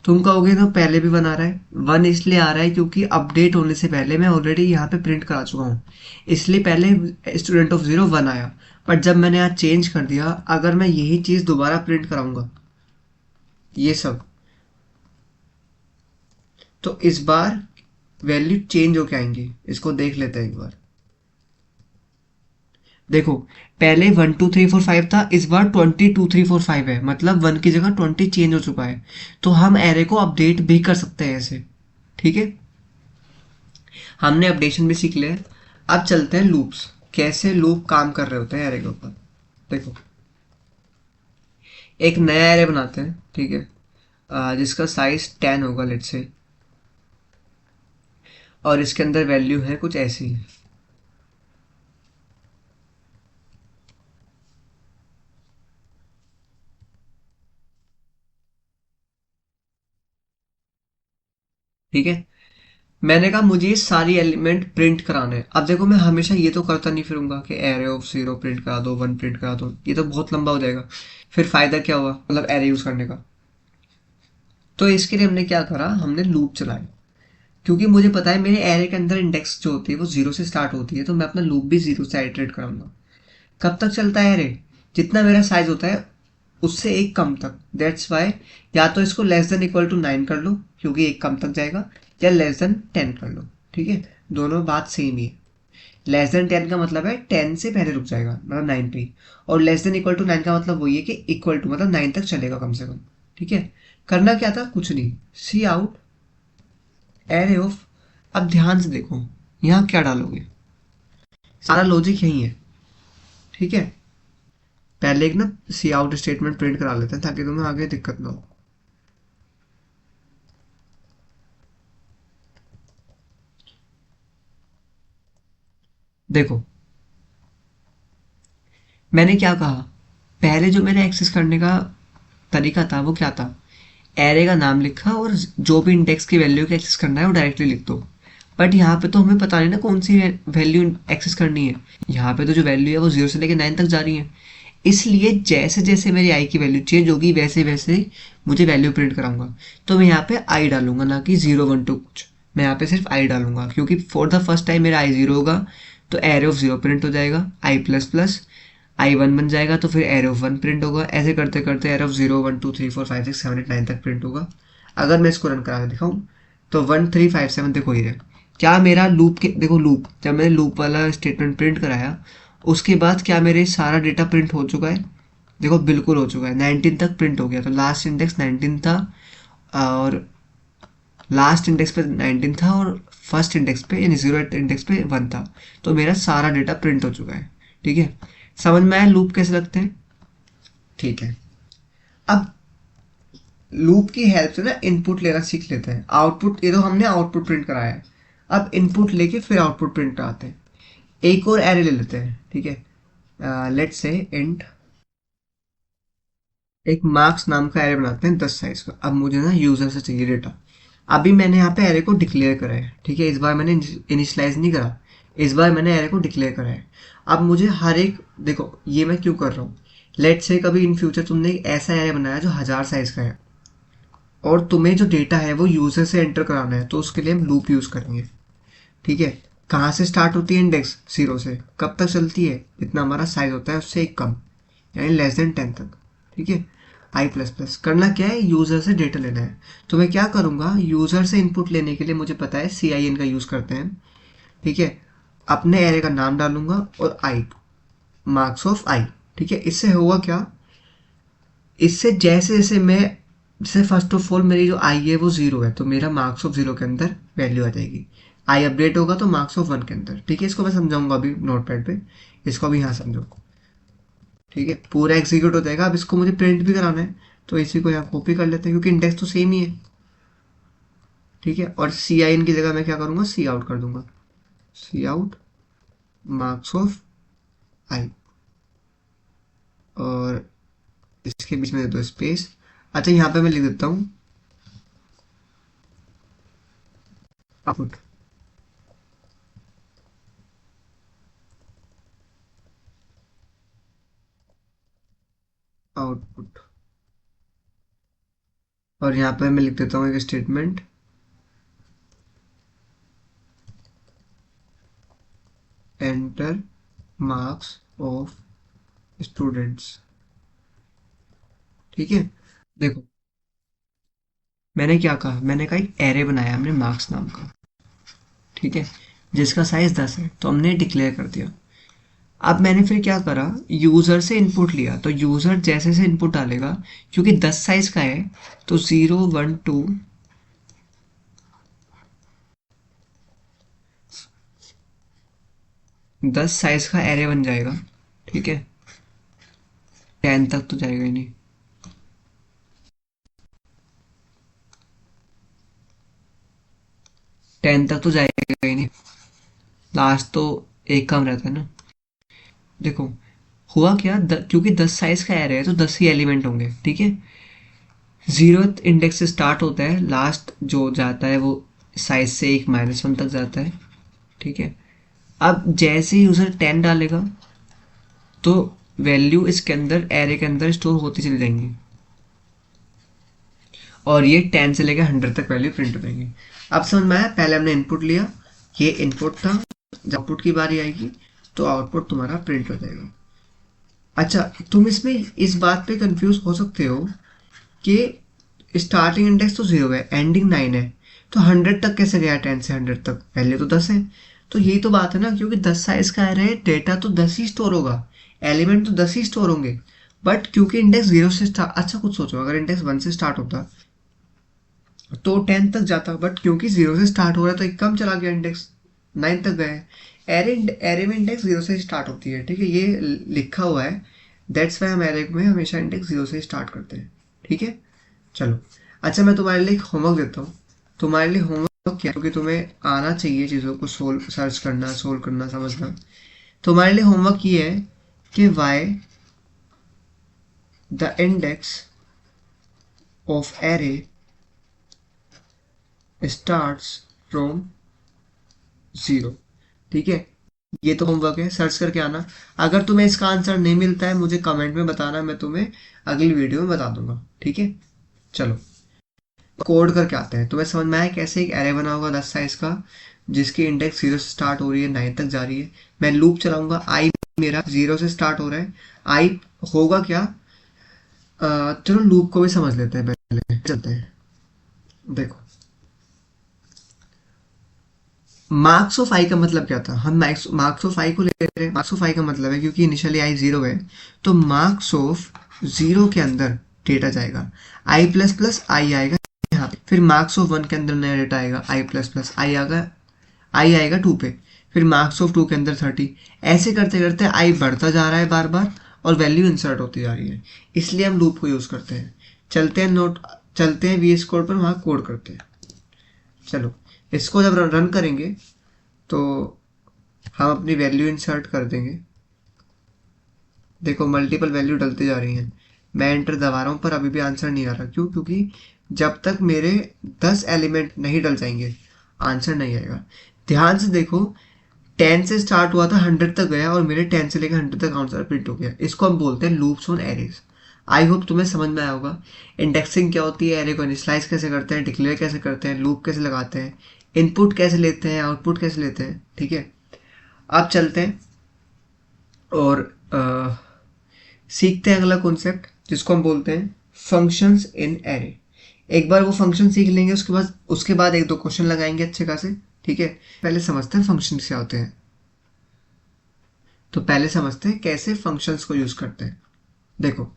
तुम कहोगे तो पहले भी 1 आ रहा है। 1 इसलिए आ रहा है क्योंकि अपडेट होने से पहले मैं ऑलरेडी यहाँ पे प्रिंट करा चुका हूँ, इसलिए पहले स्टूडेंट ऑफ जीरो 1 आया। बट जब मैंने यहाँ चेंज कर दिया, अगर मैं यही चीज़ दोबारा प्रिंट कराऊंगा ये सब, तो इस बार वैल्यू चेंज होके आएंगी। इसको देख लेते हैं एक बार। देखो, पहले 1 2 3 4 5 था, इस बार 20 2 3 4 5 है, मतलब 1 की जगह 20 चेंज हो चुका है। तो हम एरे को अपडेट भी कर सकते हैं ऐसे, ठीक है। हमने अपडेशन भी सीख लिया है। अब चलते हैं लूप्स, कैसे लूप काम कर रहे होते हैं एरे के ऊपर। देखो, एक नया एरे बनाते हैं, ठीक है, जिसका साइज 10 होगा लेट से, और इसके अंदर वैल्यू है कुछ ऐसी। ठीक है, मैंने कहा मुझे ये सारी एलिमेंट प्रिंट कराने हैं। अब देखो, मैं हमेशा ये तो करता नहीं फिरूंगा कि एरे ऑफ जीरो प्रिंट करा दो, 1 प्रिंट करा दो, ये तो बहुत लंबा हो जाएगा। फिर फायदा क्या हुआ, मतलब एरे यूज करने का। तो इसके लिए हमने क्या करा, हमने लूप चलाए। क्योंकि मुझे पता है मेरे एरे के अंदर इंडेक्स जो होती है वो जीरो से स्टार्ट होती है, तो मैं अपना लूप भी जीरो से आइटरेट कराऊंगा। कब तक चलता है एरे? जितना मेरा साइज होता है उससे एक कम तक। दैट्स वाई या तो इसको लेस देन इक्वल टू 9 कर लो क्योंकि एक कम तक जाएगा, या लेस देन 10 कर लो, ठीक है। दोनों बात सेम ही है। लेस देन 10 का मतलब है 10 से पहले रुक जाएगा, मतलब 9 पे ही। और लेस देन इक्वल टू 9 का मतलब वही है कि इक्वल टू मतलब 9 तक चलेगा कम से कम, ठीक है। करना क्या था, कुछ नहीं, सी आउट एरे ऑफ। अब ध्यान से देखो, यहाँ क्या डालोगे, सारा लॉजिक यही है, ठीक है। पहले एक ना सी आउट स्टेटमेंट प्रिंट करा लेते हैं ताकि तुम्हें आगे दिक्कत ना हो। देखो, मैंने क्या कहा, पहले जो मैंने एक्सेस करने का तरीका था वो क्या था, एरे का नाम लिखा और जो भी इंडेक्स की वैल्यू का एक्सेस करना है वो डायरेक्टली लिख दो। बट यहाँ पे तो हमें पता नहीं ना कौन सी वैल्यू एक्सेस करनी है। यहाँ पे तो जो वैल्यू है वो 0 से लेकर 9 तक जा रही है, इसलिए जैसे जैसे मेरी आई की वैल्यू चेंज होगी वैसे वैसे मुझे वैल्यू प्रिंट कराऊंगा। तो मैं यहाँ पे आई डालूंगा, ना कि 0 1 2 कुछ। मैं यहाँ पे सिर्फ आई डालूंगा क्योंकि फॉर द फर्स्ट टाइम मेरा आई 0 होगा, तो एरे ऑफ 0 प्रिंट हो जाएगा। आई प्लस प्लस आई 1 बन जाएगा, तो फिर एरे ऑफ 1 प्रिंट होगा। ऐसे करते करते एरे ऑफ 0 1 2 3 4 5 6 7 8 9 तक प्रिंट होगा। अगर मैं इसको रन करा के दिखाऊं तो 1 3 5 7 देखो ही रहे। क्या मेरा लूप के, देखो लूप, जब मैंने लूप वाला स्टेटमेंट प्रिंट कराया उसके बाद क्या मेरे सारा डेटा प्रिंट हो चुका है? देखो बिल्कुल हो चुका है, 19 तक प्रिंट हो गया। तो लास्ट इंडेक्स 19 था, और लास्ट इंडेक्स पे 19 था, और फर्स्ट इंडेक्स पे यानी 0 इंडेक्स पे 1 था। तो मेरा सारा डेटा प्रिंट हो चुका है, ठीक है। समझ में आया लूप कैसे लगते हैं? ठीक है। अब लूप की हेल्प से ना इनपुट लेना सीख लेते हैं। आउटपुट, ये तो हमने आउटपुट प्रिंट कराया है। अब इनपुट लेके फिर आउटपुट प्रिंट कराते हैं। एक और एरे ले लेते हैं, ठीक है। लेट्स से इंट, एक मार्क्स नाम का एरे बनाते हैं 10 साइज का। अब मुझे ना यूजर से चाहिए डेटा। अभी मैंने यहाँ पे एरे को डिक्लेयर करा है, ठीक है। इस बार मैंने इनिशियलाइज नहीं करा, इस बार मैंने एरे को डिक्लेयर करा है। अब मुझे हर एक, देखो ये मैं क्यों कर रहा हूँ, लेट से कभी इन फ्यूचर तुमने एक ऐसा एरे बनाया जो 1000 साइज का है, और तुम्हें जो डेटा है वो यूजर से एंटर कराना है, तो उसके लिए हम लूप यूज करेंगे, ठीक है। कहाँ से स्टार्ट होती है इंडेक्स? 0 से। कब तक चलती है? जितना हमारा साइज होता है उससे एक कम, यानी लेस देन 10 तक, ठीक है। आई प्लस प्लस। करना क्या है, यूज़र से डेटा लेना है। तो मैं क्या करूँगा, यूज़र से इनपुट लेने के लिए मुझे पता है CIN का यूज़ करते हैं, ठीक है। अपने एरे का नाम डालूंगा और आई, मार्क्स ऑफ आई, ठीक है। इससे होगा क्या, इससे जैसे जैसे मैं, जैसे फर्स्ट ऑफ ऑल मेरी जो आई है वो 0 है, तो मेरा मार्क्स ऑफ 0 के अंदर वैल्यू आ जाएगी। आई अपडेट होगा तो मार्क्स ऑफ 1 के अंदर, ठीक है। इसको मैं समझाऊंगा अभी नोट पैड पे, इसको अभी यहाँ समझो, ठीक है। पूरा एग्जीक्यूट हो जाएगा। अब इसको मुझे प्रिंट भी कराना है, तो इसी को यहाँ कॉपी कर लेते हैं क्योंकि इंडेक्स तो सेम ही है, ठीक है। और CIN की जगह मैं क्या करूँगा, सी आउट कर दूंगा, सी आउट मार्क्स ऑफ आई, और इसके बीच में दे दो स्पेस। अच्छा, यहाँ पे मैं लिख देता हूँ आउटपुट, आउटपुट। और यहाँ पे मैं लिख देता हूँ एक statement, enter marks of students, ठीक है। देखो मैंने क्या कहा, मैंने कहा एक एरे बनाया हमने मार्क्स नाम का, ठीक है, जिसका साइज 10 है, तो हमने डिक्लेयर कर दिया। अब मैंने फिर क्या करा, यूजर से इनपुट लिया, तो यूजर जैसे से इनपुट डालेगा, क्योंकि 10 साइज का है, तो 0 1 2 10 साइज का एरे बन जाएगा, ठीक है। 10 तक तो जाएगा ही नहीं, 10 तक तो जाएगा ही नहीं, लास्ट तो एक कम रहता है ना। देखो हुआ क्या, क्योंकि 10 साइज का एरे है तो 10 ही एलिमेंट होंगे, ठीक है। 0th इंडेक्स से स्टार्ट होता है, लास्ट जो जाता है वो साइज से एक -1 तक जाता है, ठीक है। अब जैसे ही यूजर 10 डालेगा तो वैल्यू इसके अंदर, एरे के अंदर स्टोर होती चली जाएंगी, और ये 10 से लेकर 100 तक वैल्यू प्रिंट हो जाएंगी। अब समझ में आया, पहले हमने इनपुट लिया, ये इनपुट था, जब आउटपुट की बारी आएगी तो आउटपुट तुम्हारा प्रिंट हो जाएगा। अच्छा, तुम इसमें इस बात पे कंफ्यूज हो सकते हो कि स्टार्टिंग इंडेक्स तो 0 है, एंडिंग 9 है, तो 100 तक कैसे गया, 10 से 100 तक, पहले तो 10 है। तो यही तो बात है ना, क्योंकि 10 साइज का एरे है, डेटा तो 10 ही स्टोर होगा, एलिमेंट तो 10 ही स्टोर होंगे, बट क्योंकि इंडेक्स 0 से स्टार्ट, अच्छा कुछ सोचो, अगर इंडेक्स 1 से स्टार्ट होता तो 10 तक जाता, बट क्योंकि 0 से स्टार्ट हो रहा है तो एक कम चला गया, इंडेक्स 9 तक गए। एरे एरे में इंडेक्स 0 से स्टार्ट होती है, ठीक है, ये लिखा हुआ है, दैट्स वाई हम एरे में हमेशा इंडेक्स 0 से स्टार्ट करते हैं, ठीक है। चलो, अच्छा मैं तुम्हारे लिए होमवर्क देता हूँ। तुम्हारे लिए होमवर्क क्या, क्योंकि तुम्हें आना चाहिए चीज़ों को सोल्व, सर्च करना, सोल्व करना, समझना। तुम्हारे लिए होमवर्क ये है कि why the index of array starts from 0, ठीक है। ये तो होमवर्क है, सर्च करके आना। अगर तुम्हें इसका आंसर नहीं मिलता है मुझे कमेंट में बताना, मैं तुम्हें अगली वीडियो में बता दूंगा, ठीक है। चलो कोड करके आते हैं। तुम्हें समझ में आया कैसे एक एरे बना होगा 10 साइज का, जिसकी इंडेक्स 0 से स्टार्ट हो रही है, 9 तक जा रही है। मैं लूप चलाऊंगा, आई मेरा 0 से स्टार्ट हो रहा है, आई होगा क्या, चलो लूप को भी समझ लेते हैं, पहले चलते हैं। देखो मार्क्स ऑफ आई का मतलब क्या था, हम मार्क्स ऑफ आई को ले रहे हैं। मार्क्स ऑफ आई का मतलब है, क्योंकि इनिशियली आई 0 है, तो मार्क्स ऑफ 0 के अंदर डेटा जाएगा, आई प्लस प्लस आई आएगा यहाँ पे, फिर मार्क्स ऑफ 1 के अंदर नया डेटा आएगा, आई प्लस प्लस आई आएगा, आई आएगा 2 पे, फिर मार्क्स ऑफ 2 के अंदर 30, ऐसे करते करते आई बढ़ता जा रहा है बार बार, और वैल्यू इंसर्ट होती जा रही है, इसलिए हम लूप को यूज करते हैं। चलते हैं नोट, चलते हैं VS कोड पर, वहाँ कोड करते हैं। चलो इसको जब रन करेंगे तो हम अपनी वैल्यू इंसर्ट कर देंगे। देखो मल्टीपल वैल्यू डलती जा रही हैं, मैं एंटर दबा रहा हूँ पर अभी भी आंसर नहीं आ रहा, क्यों, क्योंकि जब तक मेरे 10 एलिमेंट नहीं डल जाएंगे आंसर नहीं आएगा। ध्यान से देखो, 10 से स्टार्ट हुआ था, 100 तक गया, और मेरे 10 से लेकर 100 तक आंसर प्रिंट हो गया। इसको हम बोलते हैं loops on arrays. I hope तुम्हें समझ में आया होगा इंडेक्सिंग क्या होती है, एरे को इनिशियलाइज कैसे करते हैं, डिक्लेयर कैसे करते हैं, लूप कैसे लगाते हैं, इनपुट कैसे लेते हैं, आउटपुट कैसे लेते हैं, ठीक है। अब चलते हैं और सीखते हैं अगला कॉन्सेप्ट, जिसको हम बोलते हैं फंक्शंस इन एरे। एक बार वो फंक्शन सीख लेंगे उसके बाद एक दो क्वेश्चन लगाएंगे अच्छे खासे। ठीक है, पहले समझते हैं फंक्शन क्या होते हैं। तो पहले समझते हैं कैसे फंक्शंस को यूज करते हैं। देखो,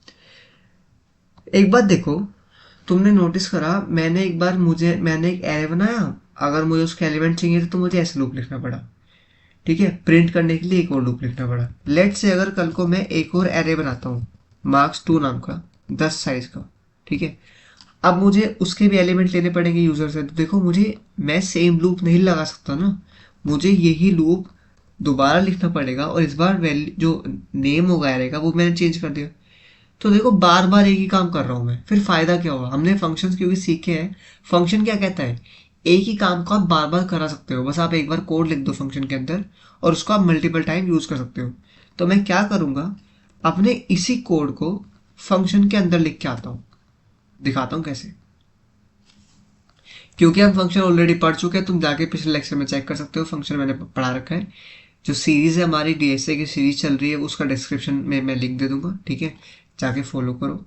एक बात देखो, तुमने नोटिस करा, मैंने एक एरे बनाया। अगर मुझे उसके एलिमेंट चाहिए थे तो मुझे ऐसे लूप लिखना पड़ा। ठीक है, प्रिंट करने के लिए एक और लूप लिखना पड़ा। लेट से अगर कल को मैं एक और एरे बनाता हूँ marks2 नाम का, 10 साइज का। ठीक है, अब मुझे उसके भी एलिमेंट लेने पड़ेंगे यूजर से। तो देखो, मैं सेम लूप नहीं लगा सकता ना, मुझे यही लूप दोबारा लिखना पड़ेगा। और इस बार वैल्यू जो नेम होगा एरे का वो मैंने चेंज कर दिया। तो देखो, बार बार एक ही काम कर रहा हूं मैं, फिर फायदा क्या हुआ? हमने फंक्शंस क्योंकि सीखे हैं। फंक्शन क्या कहता है? एक ही काम को आप बार बार करा सकते हो, बस आप एक बार कोड लिख दो फंक्शन के अंदर और उसको आप मल्टीपल टाइम यूज कर सकते हो। तो मैं क्या करूंगा, अपने इसी कोड को फंक्शन के अंदर लिख के आता हूं। दिखाता हूं कैसे। क्योंकि हम फंक्शन ऑलरेडी पढ़ चुके हैं, तुम जाके पिछले लेक्चर में चेक कर सकते हो, फंक्शन मैंने पढ़ा रखा है। जो सीरीज है हमारी डीएसए की सीरीज चल रही है, उसका डिस्क्रिप्शन में मैं लिंक दे दूंगा। ठीक है, जाके फॉलो करो।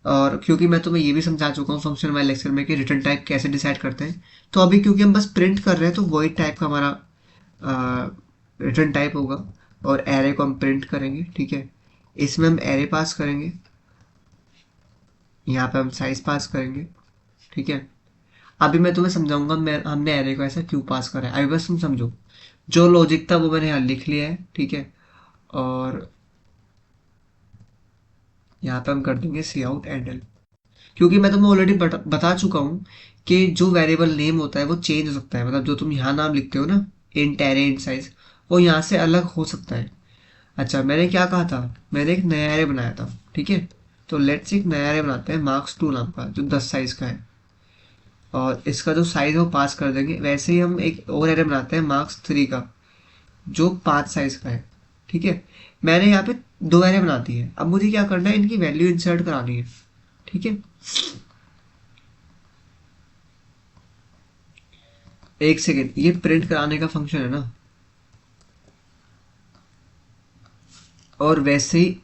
और क्योंकि मैं तुम्हें ये भी समझा चुका हूँ फंक्शन वाले लेक्चर में कि रिटर्न टाइप कैसे डिसाइड करते हैं, तो अभी क्योंकि हम बस प्रिंट कर रहे हैं तो वही टाइप का हमारा रिटर्न टाइप होगा। और एरे को हम प्रिंट करेंगे। ठीक है, इसमें हम एरे पास करेंगे, यहाँ पे हम साइज पास करेंगे। ठीक है, अभी मैं तुम्हें समझाऊंगा हमने एरे को ऐसा क्यों पास करा है। अभी बस तुम समझो, जो लॉजिक था वो मैंने यहाँ लिख लिया है। ठीक है, और यहाँ पे हम कर देंगे सी आउट एंडल। क्योंकि मैं तुम्हें ऑलरेडी बता चुका हूँ कि जो वेरिएबल नेम होता है वो चेंज हो सकता है। मतलब जो तुम यहाँ नाम लिखते हो ना, इंट एरे इंट साइज, वो यहाँ से अलग हो सकता है। अच्छा, मैंने क्या कहा था? मैंने एक नया एरे बनाया था। ठीक है, तो लेट्स एक नया एरे बनाते हैं marks2 नाम का, जो 10 साइज का है। और इसका जो साइज है वो पास कर देंगे। वैसे ही हम एक और एरे बनाते हैं marks3 का, जो 5 साइज का है। ठीक है, मैंने यहाँ पे दो एरे बना दी है। अब मुझे क्या करना है, इनकी वैल्यू इंसर्ट करानी है। ठीक है, एक सेकेंड, ये प्रिंट कराने का फंक्शन है ना। और वैसे ही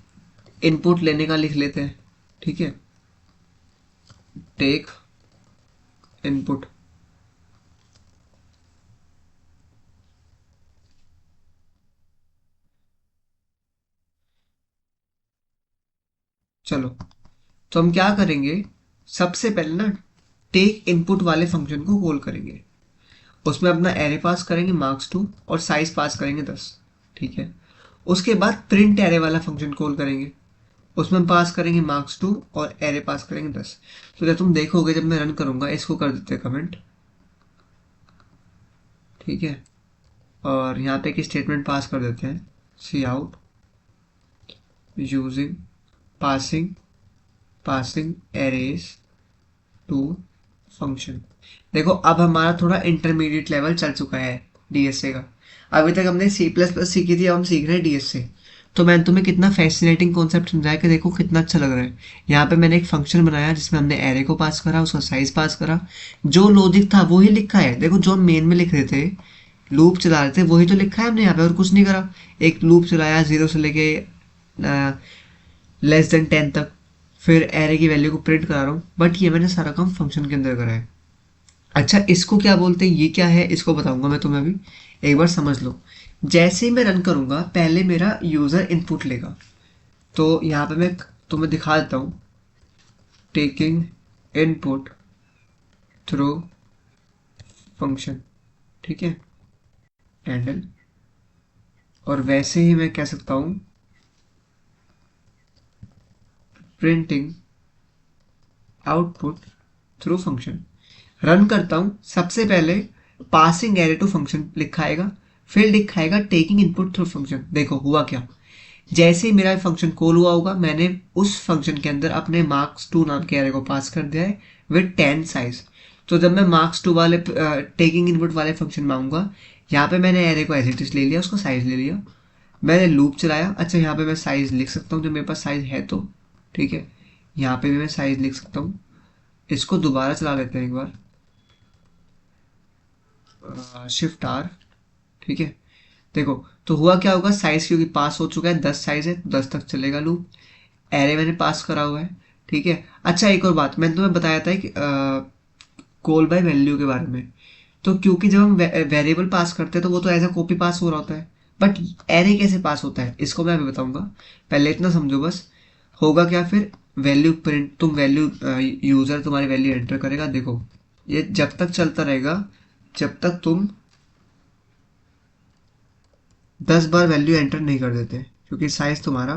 इनपुट लेने का लिख लेते हैं। ठीक है, टेक इनपुट। चलो, तो हम क्या करेंगे, सबसे पहले ना टेक इनपुट वाले फंक्शन को कॉल करेंगे। उसमें अपना एरे पास करेंगे marks2 और साइज पास करेंगे 10। ठीक है, उसके बाद प्रिंट एरे वाला फंक्शन कॉल करेंगे। उसमें हम पास करेंगे marks2 और एरे पास करेंगे 10। तो जब तुम देखोगे, जब मैं रन करूंगा, इसको कर देते हैं कमेंट। ठीक है, और यहाँ पे एक स्टेटमेंट पास कर देते हैं, C out using passing arrays to function. देखो, अब हमारा थोड़ा इंटरमीडिएट लेवल चल चुका है डीएसए का। अभी तक हमने सी प्लस प्लस सीखी थी, अब हम सीख रहे हैं डीएसए। तो मैंने तुम्हें कितना फैसिनेटिंग कॉन्सेप्ट समझाया कि देखो कितना अच्छा लग रहा है। यहाँ पे मैंने एक फंक्शन बनाया जिसमें हमने एरे को पास करा, उसका साइज पास करा, जो लॉजिक था वही लिखा है। देखो, जो हम मेन में लिख रहे थे, लूप चला रहे थे, वही तो लिखा है हमने यहाँ पे, और कुछ नहीं करा। एक लूप चलाया 0 से लेके <10 तक, फिर एरे की वैल्यू को प्रिंट करा रहा हूँ। बट ये मैंने सारा काम फंक्शन के अंदर करा है। अच्छा, इसको क्या बोलते हैं, ये क्या है, इसको बताऊंगा मैं तुम्हें अभी। एक बार समझ लो। जैसे ही मैं रन करूंगा, पहले मेरा यूजर इनपुट लेगा। तो यहाँ पे मैं तुम्हें दिखा देता हूँ, टेकिंग इनपुट थ्रू फंक्शन। ठीक है, हैंडल। और वैसे ही मैं कह सकता हूँ printing output through function. Run करता हूँ, सबसे पहले पासिंग एरे टू फंक्शन लिखा आएगा, फिर लिखा आएगा टेकिंग इनपुट थ्रू फंक्शन। देखो हुआ क्या, जैसे ही मेरा फंक्शन कॉल हुआ होगा, मैंने उस फंक्शन के अंदर अपने marks2 नाम के एरे को पास कर दिया है विद 10 साइज। तो जब मैं marks2 वाले टेकिंग इनपुट वाले फंक्शन मांगूंगा, यहाँ पे मैंने एरे को एज इट इज ले लिया, उसका साइज ले लिया, मैंने लूप चलाया। अच्छा, यहाँ पे मैं साइज लिख सकता हूँ जब मेरे पास साइज है तो। ठीक है, यहाँ पे भी मैं साइज लिख सकता हूँ। इसको दोबारा चला लेते हैं एक बार, शिफ्ट आर। ठीक है, देखो तो हुआ क्या होगा, साइज क्योंकि पास हो चुका है, 10 साइज है तो 10 तक चलेगा लूप। एरे मैंने पास करा हुआ है, ठीक है। अच्छा एक और बात मैंने तुम्हें बताया था कि कॉल बाय वैल्यू के बारे में, तो क्योंकि जब हम वेरिएबल पास करते हैं तो वो तो एज अ कॉपी पास हो रहा होता है, बट एरे कैसे पास होता है इसको मैं अभी बताऊंगा। पहले इतना समझो बस। होगा क्या फिर, वैल्यू प्रिंट, तुम वैल्यू, यूजर तुम्हारी वैल्यू एंटर करेगा। देखो ये जब तक चलता रहेगा जब तक तुम 10 बार वैल्यू एंटर नहीं कर देते, क्योंकि साइज तुम्हारा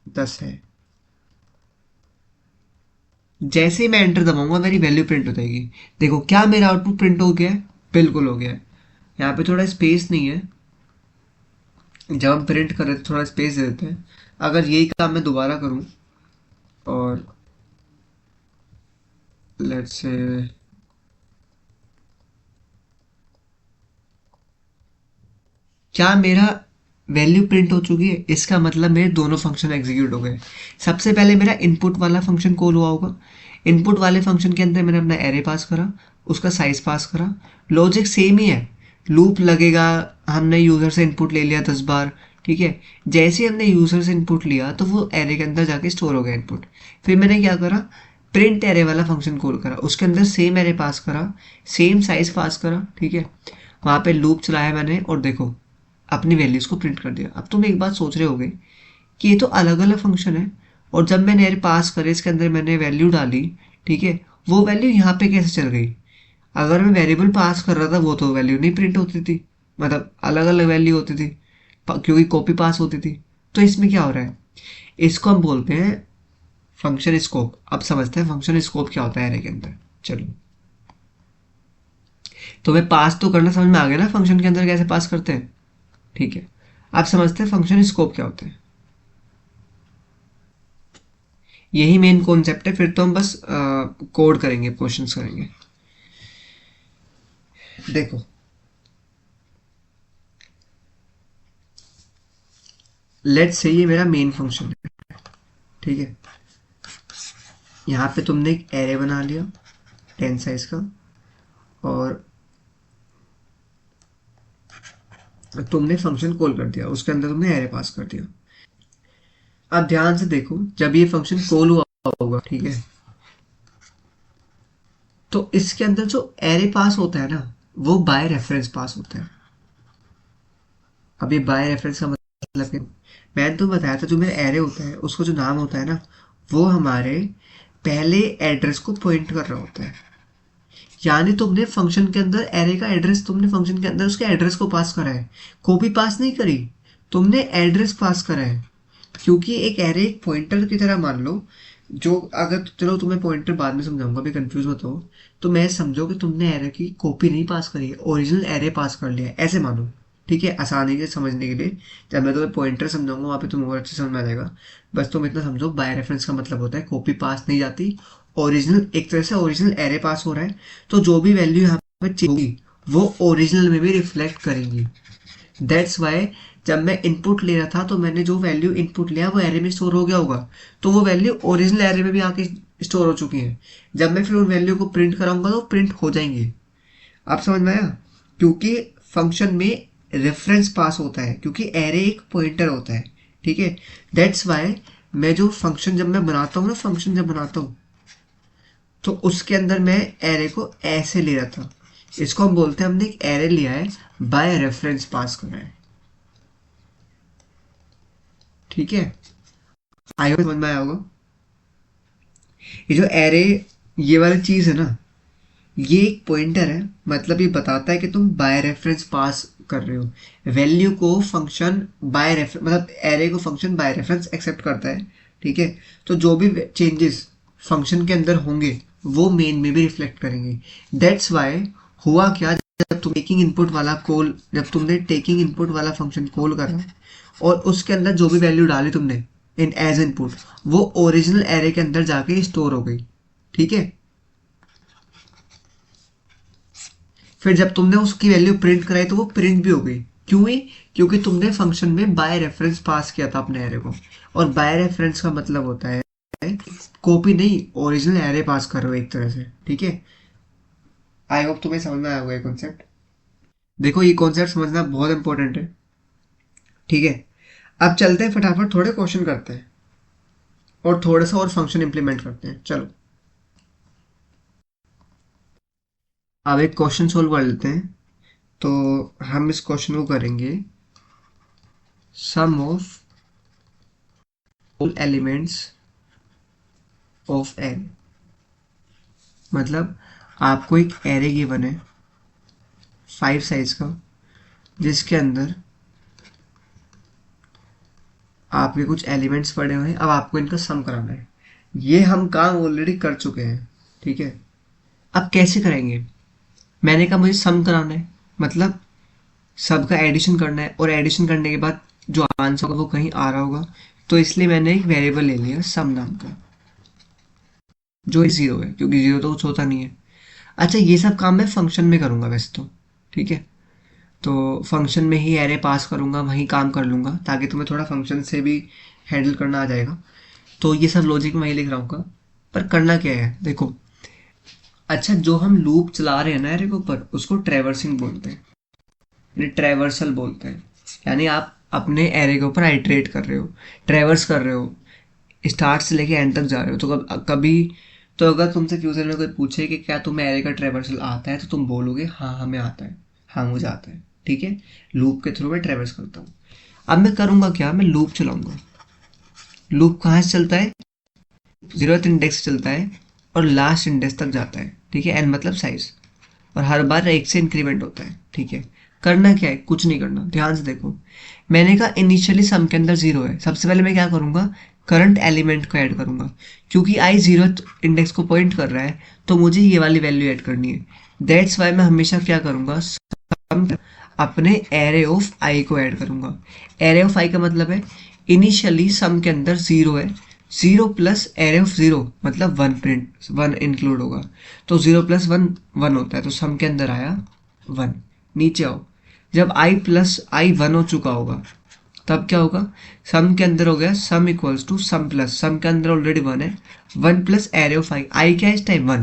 10 है। जैसे ही मैं एंटर दबाऊंगा मेरी वैल्यू प्रिंट हो जाएगी। देखो क्या मेरा आउटपुट प्रिंट हो गया है, बिल्कुल हो गया है। यहाँ पे थोड़ा स्पेस नहीं है, जब हम प्रिंट कर रहे थे थोड़ा स्पेस दे देते हैं। अगर यही काम मैं दोबारा करूं और लेट्स से, क्या मेरा वैल्यू प्रिंट हो चुकी है, इसका मतलब मेरे दोनों फंक्शन एग्जीक्यूट हो गए। सबसे पहले मेरा इनपुट वाला फंक्शन कॉल हुआ होगा। इनपुट वाले फंक्शन के अंदर मैंने अपना एरे पास करा, उसका साइज पास करा। लॉजिक सेम ही है, लूप लगेगा। हमने यूजर से इनपुट ले लिया 10 बार, ठीक है। जैसे ही हमने यूजर से इनपुट लिया तो वो एरे के अंदर जाके स्टोर हो गया इनपुट। फिर मैंने क्या करा, प्रिंट एरे वाला फंक्शन कॉल करा, उसके अंदर सेम एरे पास करा, सेम साइज पास करा, ठीक है। वहां पे लूप चलाया मैंने और देखो अपनी वैल्यूज को प्रिंट कर दिया। अब तुम एक बात सोच रहे होगे कि ये तो अलग अलग फंक्शन है, और जब मैंने एरे पास करे इसके अंदर मैंने वैल्यू डाली, ठीक है, वो वैल्यू यहाँ पे कैसे चल गई। अगर मैं वेरिएबल पास कर रहा था वो तो वैल्यू नहीं प्रिंट होती थी, मतलब अलग अलग वैल्यू होती थी, क्योंकि कॉपी पास होती थी। तो इसमें क्या हो रहा है, इसको हम बोलते हैं फंक्शन स्कोप। अब समझते हैं फंक्शन स्कोप क्या होता है एरे के अंदर। चलो, तो मैं पास तो करना समझ में आ गया ना, फंक्शन के अंदर कैसे पास करते हैं, ठीक है। अब समझते हैं फंक्शन स्कोप क्या होता है। यही मेन कॉन्सेप्ट है, फिर तो हम बस कोड करेंगे, क्वेश्चंस करेंगे। देखो लेट्स से ये मेरा मेन फंक्शन है, ठीक है। यहाँ पे तुमने एक एरे बना लिया 10 साइज का, और तुमने फंक्शन कॉल कर दिया, उसके अंदर तुमने एरे पास कर दिया। अब ध्यान से देखो, जब ये फंक्शन कॉल हुआ होगा, ठीक है, तो इसके अंदर जो एरे पास होता है ना, वो बाय रेफरेंस पास होता है। अब ये बाय रेफरेंस का मतलब क्या, मैंने तो बताया था जो मेरा एरे होता है उसको जो नाम होता है ना, वो हमारे पहले एड्रेस को पॉइंट कर रहा होता है। यानी तुमने फंक्शन के अंदर एरे का एड्रेस, तुमने फंक्शन के अंदर उसके एड्रेस को पास करा है, कॉपी पास नहीं करी, तुमने एड्रेस पास करा है। क्योंकि एक एरे एक पॉइंटर की तरह मान लो, जो अगर चलो तुम्हें पॉइंटर बाद में समझाऊंगा, अभी कंफ्यूज मत हो। तो मैं समझो कि तुमने एरे की कॉपी नहीं पास करी है, ओरिजिनल एरे पास कर लिया है, ऐसे मानो, ठीक है, आसानी से समझने के लिए। जब मैं तुम्हें पॉइंटर समझाऊंगा वहाँ पे तुम्हें और अच्छे समझ में आ जाएगा। बस तुम इतना समझो, बाय रेफरेंस का मतलब होता है कॉपी पास नहीं जाती, ओरिजिनल, एक तरह से ओरिजिनल एरे पास हो रहा है, तो जो भी वैल्यू यहाँ पे चेंज होगी वो ओरिजिनल में भी रिफ्लेक्ट करेंगी। दैट्स वाई जब मैं इनपुट ले रहा था तो मैंने जो वैल्यू इनपुट लिया वो एरे में स्टोर हो गया होगा, तो वो वैल्यू ओरिजिनल एरे में भी आके स्टोर हो चुकी है। जब मैं फिर उन वैल्यू को प्रिंट कराऊंगा तो प्रिंट हो जाएंगे। आप समझ में आया, क्योंकि फंक्शन में रेफरेंस पास होता है, क्योंकि एरे एक पॉइंटर होता है, ठीक है। दैट्स वाई मैं जो फंक्शन जब मैं बनाता हूँ ना, फंक्शन जब बनाता हूँ तो उसके अंदर मैं एरे को ऐसे ले रहा था। इसको हम बोलते हैं हमने एक एरे लिया है, बाय रेफरेंस पास करा है, ठीक है। आई होप समझ में आया होगा। ये जो एरे, ये वाली चीज है ना, ये एक पॉइंटर है, मतलब ये बताता है कि तुम बाय रेफरेंस पास कर रहे हो वैल्यू को। फंक्शन बाय रेफरेंस मतलब एरे को फंक्शन बाय रेफरेंस एक्सेप्ट करता है, ठीक है। तो जो भी चेंजेस फंक्शन के अंदर होंगे वो मेन में भी रिफ्लेक्ट करेंगे। दैट्स वाई हुआ क्या, जब तुम टेकिंग इनपुट वाला कॉल, जब तुमने टेकिंग इनपुट वाला फंक्शन कॉल करा और उसके अंदर जो भी वैल्यू डाली तुमने इन एज इनपुट, वो ओरिजिनल एरे के अंदर जाके स्टोर हो गई, ठीक है। फिर जब तुमने उसकी वैल्यू प्रिंट कराई तो वो प्रिंट भी हो गई। क्यों हुई, क्योंकि तुमने फंक्शन में बाय रेफरेंस पास किया था अपने एरे को, और बाय रेफरेंस का मतलब होता है कॉपी नहीं, ओरिजिनल एरे पास कर रहे हो एक तरह से, ठीक है। आई होप तुम्हें समझ में आया होगा ये कॉन्सेप्ट। देखो ये कॉन्सेप्ट समझना बहुत इंपॉर्टेंट है, ठीक है। अब चलते हैं फटाफट थोड़े क्वेश्चन करते हैं। और थोड़ा सा और फंक्शन इंप्लीमेंट करते हैं। चलो अब एक क्वेश्चन सोल्व कर लेते हैं। तो हम इस क्वेश्चन को करेंगे sum of all elements of array. मतलब आपको एक एरे गिवन है 5 साइज का, जिसके अंदर आपके कुछ एलिमेंट्स पड़े हुए हैं। अब आपको इनका सम कराना है। ये हम काम ऑलरेडी कर चुके हैं, ठीक है। अब कैसे करेंगे? मैंने कहा मुझे सम कराना है, मतलब सबका एडिशन करना है, और एडिशन करने के बाद जो आंसर होगा वो कहीं आ रहा होगा। तो इसलिए मैंने एक वेरिएबल ले लिया सम नाम का, जो जीरो है, क्योंकि जीरो तो कुछ होता नहीं है। अच्छा, ये सब काम मैं फंक्शन में करूंगा वैसे तो, ठीक है। तो फंक्शन में ही एरे पास करूंगा, वहीं काम कर लूंगा, ताकि तुम्हें थोड़ा फंक्शन से भी हैंडल करना आ जाएगा। तो ये सब लॉजिक में वही लिख रहा हूँ। पर करना क्या है देखो। अच्छा, जो हम लूप चला रहे हैं ना एरे के ऊपर, उसको ट्रैवर्सिंग बोलते हैं, यानी ट्रैवर्सल बोलते हैं। यानी आप अपने एरे के ऊपर आइटरेट कर रहे हो, ट्रैवर्स कर रहे हो, स्टार्ट से लेके एंड तक जा रहे हो। तो कभी तो अगर तुमसे फ्यूचर में कोई पूछे कि क्या तुम्हें एरे का ट्रैवर्सल आता है, तो तुम बोलोगे हाँ हमें आता है, हाँ मुझे आता है, ठीक है। लूप के थ्रू मैं ट्रैवर्स करता हूँ। अब मैं करूँगा क्या, मैं लूप चलाऊंगा। लूप कहाँ से चलता है? 0th इंडेक्स से चलता है और लास्ट इंडेक्स तक जाता है, ठीक है। एन मतलब साइज, और हर बार एक से इंक्रीमेंट होता है, ठीक है। करना क्या है? कुछ नहीं करना, ध्यान से देखो। मैंने कहा इनिशियली सम के अंदर जीरो है। सबसे पहले मैं क्या करूंगा, करंट एलिमेंट को ऐड करूंगा, क्योंकि आई 0th इंडेक्स को पॉइंट कर रहा है, तो मुझे ये वाली वैल्यू ऐड करनी है। दैट्स वाई मैं हमेशा क्या करूंगा, सम अपने एरे ऑफ आई को ऐड करूंगा। एरे ऑफ आई का मतलब है इनिशियली सम के अंदर जीरो है, zero plus array of zero मतलब वन, प्रिंट वन इंक्लूड होगा। तो जीरो प्लस वन वन होता है, तो सम के अंदर आया वन। नीचे आओ, जब आई प्लस आई वन हो चुका होगा, तब क्या होगा, सम के अंदर हो गया sum equals to sum plus, sum के अंदर ऑलरेडी वन है, one plus array of I. I क्या है इस टाइम? वन।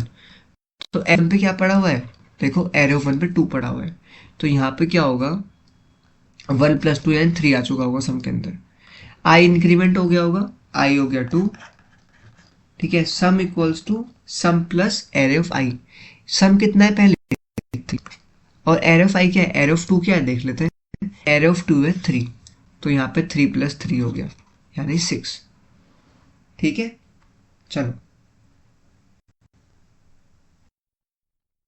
तो एम पे क्या पड़ा हुआ है? देखो एरे ऑफ वन पे टू पड़ा हुआ है, तो यहाँ पे क्या होगा, वन प्लस टू यानी थ्री आ चुका होगा सम के अंदर। आई इंक्रीमेंट हो गया होगा, आई हो गया टू, ठीक है। Sum equals to sum plus array of I. Sum कितना है पहले? थ्री। और एरे ऑफ आई क्या है? एरे ऑफ टू क्या है देख लेते हैं। एरे ऑफ टू है थ्री, तो यहाँ पे थ्री प्लस थ्री हो गया यानी सिक्स, ठीक है। चलो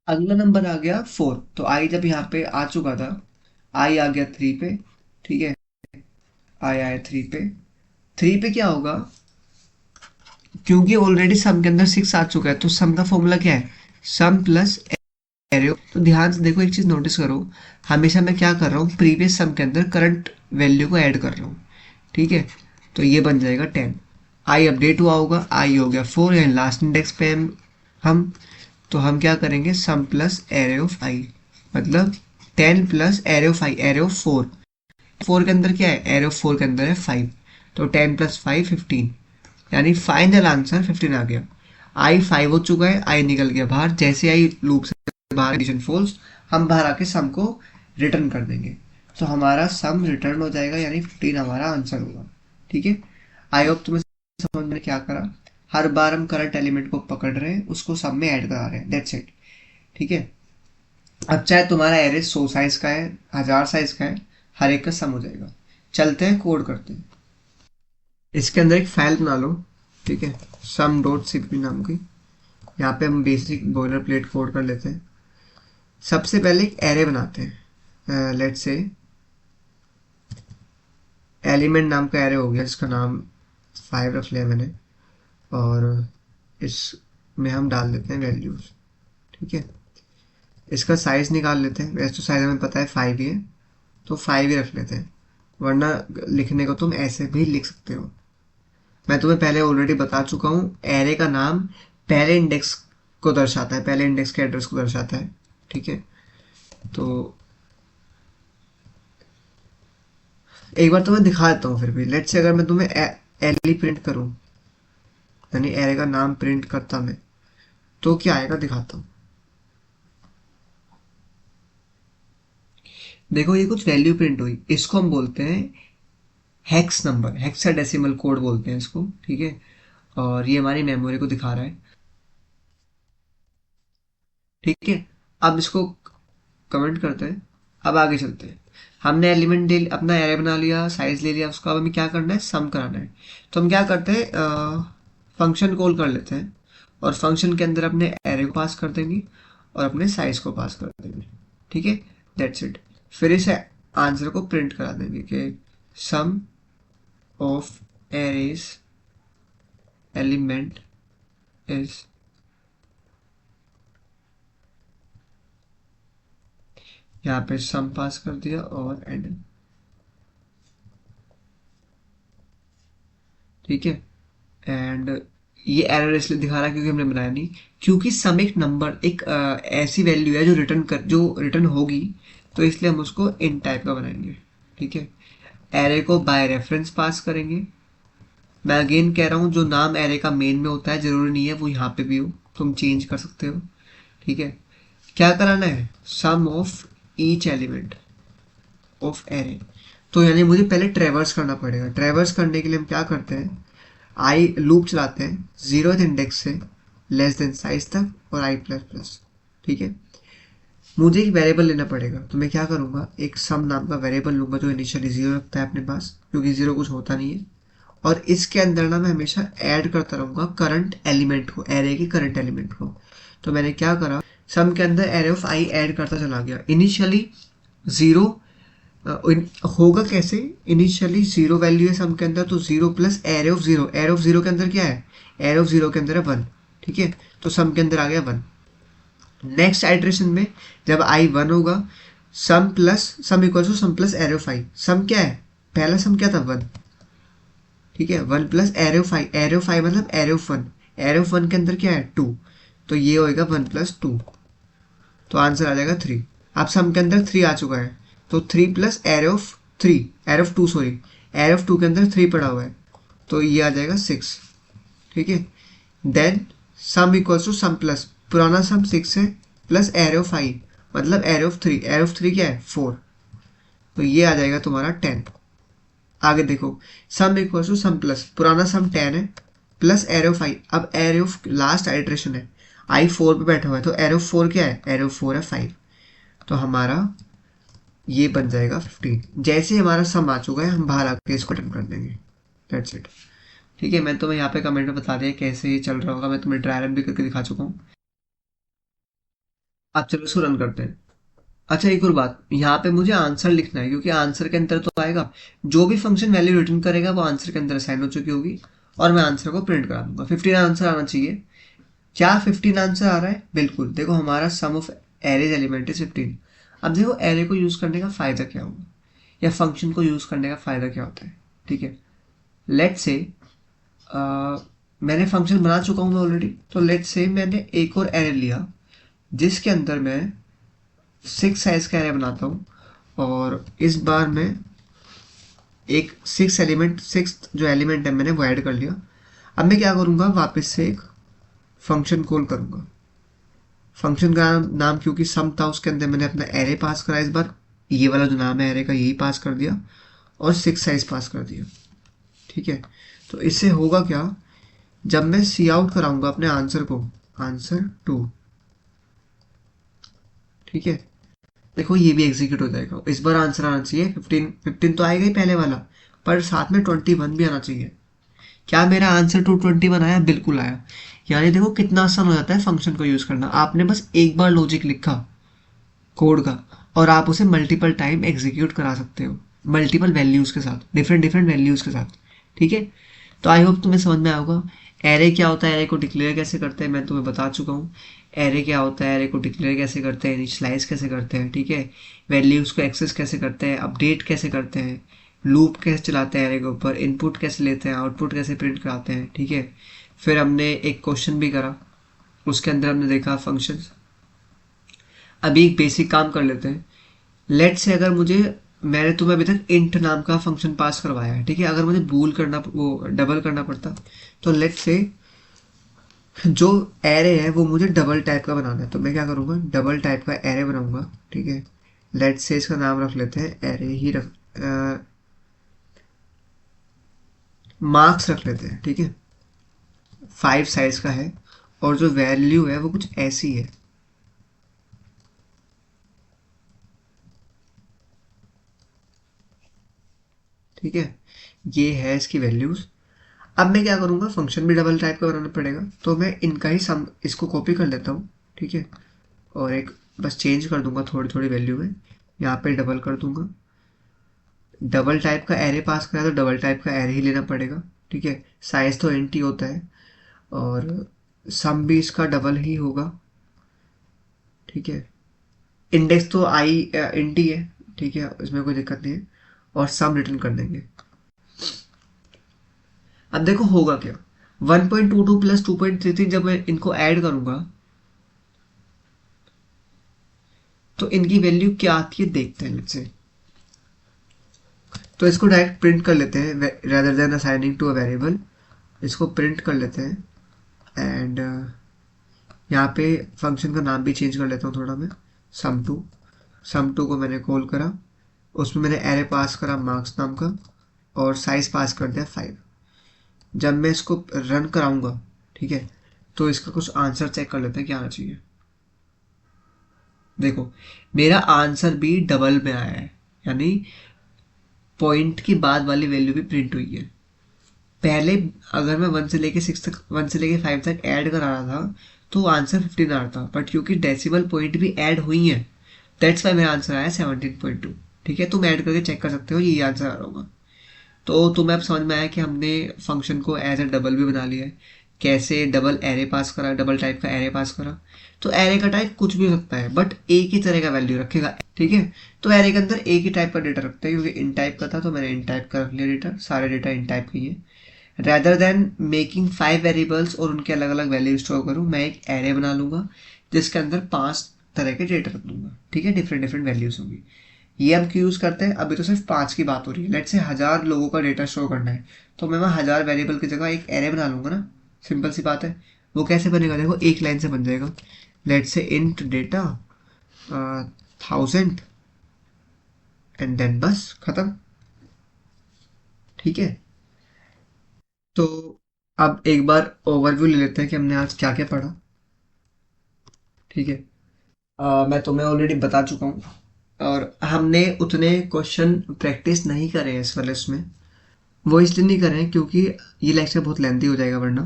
अगला नंबर आ गया फोर। तो आई जब यहाँ पे आ चुका था, आई आ गया थ्री पे, ठीक है। आई आया थ्री पे, थ्री पे क्या होगा, क्योंकि ऑलरेडी सम के अंदर सिक्स आ चुका है, तो सम का फॉर्मूला क्या है, सम प्लस एरे। तो ध्यान से देखो, एक चीज नोटिस करो, हमेशा मैं क्या कर रहा हूँ, प्रीवियस सम के अंदर करंट वैल्यू को ऐड कर रहा हूँ, ठीक है। तो ये बन जाएगा 10। आई अपडेट हुआ होगा, आई हो गया 4, यानी लास्ट इंडेक्स पे हम तो हम क्या करेंगे, सम प्लस एरे ऑफ आई, मतलब 10 plus array of I, array of 4। 4 के अंदर क्या है, एरे ऑफ 4 के अंदर है 5, तो 10 प्लस 5 15, यानी फाइनल आंसर 15 आ गया। आई 5 हो चुका है, आई निकल गया बाहर। जैसे आई लूप से बाहर, एडिशन फॉल्स, हम बाहर आके सम को रिटर्न कर देंगे, तो हमारा सम रिटर्न हो जाएगा, यानी 15 हमारा आंसर होगा, ठीक है। आई होप तुम्हें समझ में क्या करा। हर बार हम करंट एलिमेंट को पकड़ रहे हैं, उसको सम में ऐड करा रहे हैं, दैट्स इट, ठीक है। अब चाहे तुम्हारा एरे 100 साइज का है, 1000 साइज का है, हर एक का सम हो जाएगा। चलते हैं कोड करते हैं। इसके अंदर एक फाइल बना लो, ठीक है, सम डॉट सीपी नाम की। यहाँ पे हम बेसिक बॉयलर प्लेट कोड कर लेते हैं। सबसे पहले एक एरे बनाते हैं, लेट्स से एलिमेंट नाम का एरे हो गया, जिसका नाम 5 रख लिया मैंने, और इसमें हम डाल देते हैं वैल्यूज, ठीक है। इसका साइज निकाल लेते हैं, वैसे तो साइज हमें पता है 5 ही है, तो 5 ही रख लेते हैं, वरना लिखने को तुम ऐसे भी लिख सकते हो। मैं तुम्हें पहले ऑलरेडी बता चुका हूँ, एरे का नाम पहले इंडेक्स को दर्शाता है, पहले इंडेक्स के एड्रेस को दर्शाता है, ठीक है। तो एक बार तुम्हें दिखा देता हूँ फिर भी। लेट्स से अगर मैं तुम्हें एल प्रिंट करूँ, यानी एरे का नाम प्रिंट करता मैं, तो क्या आएगा दिखाता हूँ। देखो ये कुछ वैल्यू प्रिंट हुई, इसको हम बोलते हैं हेक्स नंबर, हेक्साडेसिमल कोड बोलते हैं इसको, ठीक है। और ये हमारी मेमोरी को दिखा रहा है। ठीक है, अब इसको कमेंट करते हैं। अब आगे चलते हैं। हमने एलिमेंट दे अपना एरे बना लिया, साइज ले लिया उसका। अब हमें क्या करना है, सम कराना है। तो हम क्या करते हैं, फंक्शन कॉल कर लेते हैं और फंक्शन के अंदर अपने एरे को पास कर देंगे और अपने साइज को पास कर देंगे। ठीक है, दैट्स इट। फिर इस आंसर को प्रिंट करा देंगे कि सम ऑफ एरेज एलिमेंट इज, यहाँ पे सम पास कर दिया और एंड। ठीक है, एंड ये एरर इसलिए दिखा रहा है क्योंकि हमने बनाया नहीं, क्योंकि सम एक नंबर, एक ऐसी वैल्यू है जो रिटर्न होगी, तो इसलिए हम उसको इन टाइप का बनाएंगे। ठीक है, एरे को बाय रेफरेंस पास करेंगे। मैं अगेन कह रहा हूँ, जो नाम एरे का मेन में होता है जरूरी नहीं है वो यहाँ पे भी हो, तुम चेंज कर सकते हो। ठीक है, क्या कराना है, sum of each element of array. तो यानी मुझे पहले ट्रेवर्स करना पड़ेगा। ट्रेवर्स करने के लिए हम क्या करते हैं, आई लूप चलाते हैं 0th इंडेक्स से लेस देन साइज तक और आई प्लस प्लस। ठीक है, मुझे एक वेरिएबल लेना पड़ेगा, तो मैं क्या करूँगा, एक सम नाम का वेरिएबल लूँगा जो इनिशियली 0 रखता है अपने पास, क्योंकि 0 कुछ होता नहीं है। और इसके अंदर ना मैं हमेशा ऐड करता रहूँगा करंट एलिमेंट को, एरे के करंट एलिमेंट को। तो मैंने क्या करा, सम के अंदर एरे ऑफ आई ऐड करता चला गया। इनिशियली 0 होगा कैसे, इनिशियली 0 वैल्यू है सम के अंदर, तो 0 plus array of 0। Array of 0 के अंदर क्या है, एरे ऑफ 0 के अंदर है 1। ठीक है, तो सम के अंदर आ गया 1। नेक्स्ट आइट्रेशन में जब आई 1 होगा, sum plus sum equal to sum plus array of I. Sum क्या है, पहला सम क्या था 1। ठीक है, 1 plus array of I, array of I मतलब एरे ऑफ 1। एरे ऑफ 1 के अंदर क्या है 2, तो ये होएगा 1 प्लस 2, तो आंसर आ जाएगा 3। अब सम के अंदर 3 आ चुका है, तो 3 plus array of 3, array of 2 sorry, array of 2 के अंदर 3 पड़ा हुआ है, तो ये आ जाएगा 6। ठीक है, then sum equals to sum plus पुराना सम 6 है प्लस एरे ऑफ आई मतलब एरे ऑफ 3। एरे ऑफ 3 क्या है 4, तो ये आ जाएगा तुम्हारा 10। आगे देखो, sum equals to sum plus पुराना सम 10 है प्लस एरे ऑफ आई। अब एरे ऑफ लास्ट आइट्रेशन है, आई 4 पे बैठा हुआ है, तो एरे ऑफ 4 क्या है, एरे ऑफ 4 है 5। तो हमारा ये बन जाएगा 15। जैसे हमारा सम आ चुका है, हम बाहर आके इसको डन कर देंगे। That's it. ठीक है, मैं तुम्हें यहाँ पे कमेंट में बता दिया कैसे ये चल रहा होगा, मैं तुम्हें ट्रायल भी करके दिखा चुका हूँ। अब चलो इसको रन करते हैं। अच्छा, एक और बात, यहाँ पे मुझे आंसर लिखना है, क्योंकि आंसर के अंदर तो आएगा, जो भी फंक्शन वैल्यू रिटर्न करेगा वो आंसर के अंदर असाइन हो चुकी होगी, और मैं आंसर को प्रिंट करा दूंगा। 15 आंसर आना चाहिए। क्या 15 आंसर आ रहा है, बिल्कुल। देखो, हमारा सम ऑफ एरेज एलिमेंट इज 15। अब देखो, एरे को यूज करने का फायदा क्या होगा, या फंक्शन को यूज करने का फायदा क्या होता है। ठीक है, लेट्स से मैंने फंक्शन बना चुका हूँ मैं ऑलरेडी, तो लेट्स से मैंने एक और एरे लिया जिसके अंदर मैं 6 साइज का एरे बनाता हूँ, और इस बार मैं एक 6 जो एलिमेंट है मैंने वो ऐड कर लिया। अब मैं क्या करूँगा, वापस से एक फंक्शन कॉल करूँगा। फंक्शन का नाम क्योंकि सम था, उसके अंदर मैंने अपना एरे पास करा। इस बार ये वाला जो नाम है एरे का यही पास कर दिया और 6 साइज पास कर दिया। ठीक है, तो इससे होगा क्या, जब मैं सी आउट कराऊंगा अपने आंसर को, आंसर 2। ठीक है, देखो ये भी एग्जीक्यूट हो जाएगा। इस बार आंसर आना चाहिए 15 तो आएगा ही पहले वाला, पर साथ में 21 भी आना चाहिए। क्या मेरा आंसर 221 आया, बिल्कुल आया। यानी देखो कितना आसान हो जाता है फंक्शन को यूज करना। आपने बस एक बार लॉजिक लिखा कोड का, और आप उसे मल्टीपल टाइम एग्जीक्यूट करा सकते हो, मल्टीपल वैल्यूज के साथ, डिफरेंट डिफरेंट वैल्यूज के साथ। ठीक है, तो आई होप तुम्हें समझ में आया होगा। एरे क्या होता है, एरे को डिक्लेयर कैसे करते हैं मैं तुम्हें बता चुका हूँ। एरे क्या होता है, एरे को डिक्लेयर कैसे करते हैं, इनिशियलाइज कैसे करते हैं। ठीक है, वैल्यूज को एक्सेस कैसे करते हैं, अपडेट कैसे करते हैं, लूप कैसे चलाते हैं एरे के ऊपर, इनपुट कैसे लेते हैं, आउटपुट कैसे प्रिंट कराते हैं। ठीक है, फिर हमने एक क्वेश्चन भी करा, उसके अंदर हमने देखा फंक्शंस। अभी एक बेसिक काम कर लेते हैं। लेट से अगर मुझे, मैंने तुम्हें अभी तक इंट नाम का फंक्शन पास करवाया है। ठीक है, अगर मुझे बूल करना, वो डबल करना पड़ता, तो लेट से जो एरे है वो मुझे डबल टाइप का बनाना है, तो मैं क्या करूँगा, डबल टाइप का एरे बनाऊंगा। ठीक है, लेट से इसका नाम रख लेते हैं, एरे ही रख, मार्क्स रख लेते हैं। ठीक है, 5 साइज का है और जो वैल्यू है वो कुछ ऐसी है। ठीक है, ये है इसकी वैल्यूज। अब मैं क्या करूँगा, फंक्शन भी डबल टाइप का बनाना पड़ेगा, तो मैं इनका ही सम इसको कॉपी कर लेता हूँ। ठीक है, और एक बस चेंज कर दूंगा थोड़ी थोड़ी वैल्यू में, यहाँ पे डबल कर दूंगा। डबल टाइप का एरे पास करा तो डबल टाइप का एरे ही लेना पड़ेगा। ठीक है, साइज तो एंटी होता है और सम भी इसका डबल ही होगा। ठीक है, इंडेक्स तो आई एंटी है। ठीक है, इसमें कोई दिक्कत नहीं है, और सम रिटर्न कर देंगे। अब देखो होगा क्या, 1.22 प्लस 2.33 जब मैं इनको ऐड करूंगा तो इनकी वैल्यू क्या आती है देखते हैं। लेट्स से तो इसको डायरेक्ट प्रिंट कर लेते हैं rather than assigning to a variable. इसको प्रिंट कर लेते हैं एंड यहाँ पे फंक्शन का नाम भी चेंज कर लेता हूँ थोड़ा मैं। सम टू को मैंने कॉल करा, उसमें मैंने एरे पास करा मार्क्स नाम का और साइज पास कर दिया 5। जब मैं इसको रन कराऊंगा, ठीक है, तो इसका कुछ आंसर चेक कर लेते हैं क्या आना चाहिए। देखो मेरा आंसर भी डबल में आया है, यानी पॉइंट की बाद वाली वैल्यू भी प्रिंट हुई है। पहले अगर मैं 1 से लेके 6 तक, 1 से लेके 5 तक ऐड करा रहा था तो आंसर 15 आ रहा था, बट क्योंकि डेसिमल पॉइंट भी ऐड हुई है दैट्स वाई मेरा आंसर आया 17.2। ठीक है, तुम ऐड करके चेक कर सकते हो, ये आंसर आ रहा होगा। तो तुम्हें अब समझ में आया कि हमने फंक्शन को एज ए डबल भी बना लिया है, कैसे डबल एरे पास करा, डबल टाइप का एरे पास करा। तो एरे का टाइप कुछ भी हो सकता है बट एक ही तरह का वैल्यू रखेगा। ठीक है, तो एरे के अंदर एक ही टाइप का डेटा रखते हैं, क्योंकि इन टाइप का था तो मैंने इन टाइप का रख लिया डेटा, सारे डेटा इन टाइप के ही है। रेदर देन मेकिंग 5 वेरिएबल्स और उनके अलग अलग वैल्यू स्टोर करूँ, मैं एक एरे बना लूंगा जिसके अंदर 5 तरह के डेटा रख दूंगा। ठीक है, डिफरेंट डिफरेंट वैल्यूज होंगी। ये हम क्यों यूज़ करते हैं, अभी तो सिर्फ 5 की बात हो रही है। लेट से 1000 लोगों का डेटा शो करना है तो मैं वहाँ 1000 वेरिएबल की जगह एक एरे बना लूंगा ना, सिंपल सी बात है। वो कैसे बनेगा, देखो एक लाइन से बन जाएगा। लेट से इंट डेटा 1000 एंड देन बस खत्म। ठीक है, तो अब एक बार ओवरव्यू ले लेते हैं कि हमने आज क्या क्या पढ़ा। ठीक है, मैं तुम्हें ऑलरेडी बता चुका हूँ और हमने उतने क्वेश्चन प्रैक्टिस नहीं करे हैं इस वाले इसमें। वो इसलिए नहीं करें क्योंकि ये लेक्चर बहुत लेंथी हो जाएगा वरना,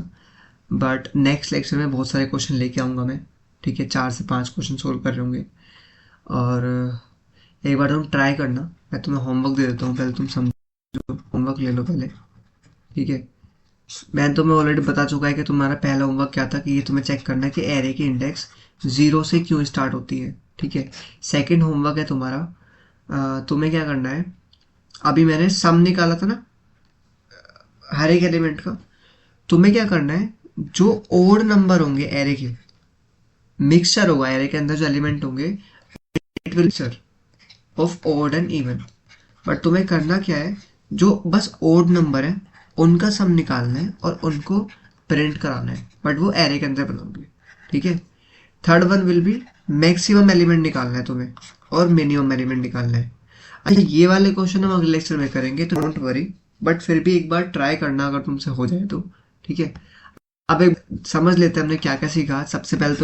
बट नेक्स्ट लेक्चर में बहुत सारे क्वेश्चन लेके आऊँगा मैं। ठीक है, 4 से 5 क्वेश्चन सोल्व कर रहे होंगे और एक बार तुम ट्राई करना, मैं तुम्हें होमवर्क दे देता हूँ, पहले तुम समझो, होमवर्क ले लो पहले। ठीक है, मैंने तुम्हें ऑलरेडी बता चुका है कि तुम्हारा पहला होमवर्क क्या था, कि ये तुम्हें चेक करना है कि एरे की इंडेक्स 0 से क्यों स्टार्ट होती है। ठीक है, सेकेंड होमवर्क है तुम्हारा, तुम्हें क्या करना है, अभी मैंने सम निकाला था ना हर एक एलिमेंट का, तुम्हें क्या करना है, जो ओड नंबर होंगे एरे के, मिक्सचर होगा एरे के अंदर जो एलिमेंट होंगे, it will mixture of odd and even. But तुम्हें करना क्या है, जो बस ओड नंबर है उनका सम निकालना है और उनको प्रिंट कराना है, बट वो एरे के अंदर बनाओगे। ठीक है, third one will be maximum element निकालना है तुम्हें और मिनिमम एलिमेंट निकालना है। अच्छा, ये वाले क्वेश्चन हम अगले लेक्चर में करेंगे तो डोंट वरी, बट फिर भी एक बार ट्राई करना अगर तुमसे हो जाए तो। ठीक है, अब एक समझ लेते हैं हमने क्या क्या सीखा। सबसे पहले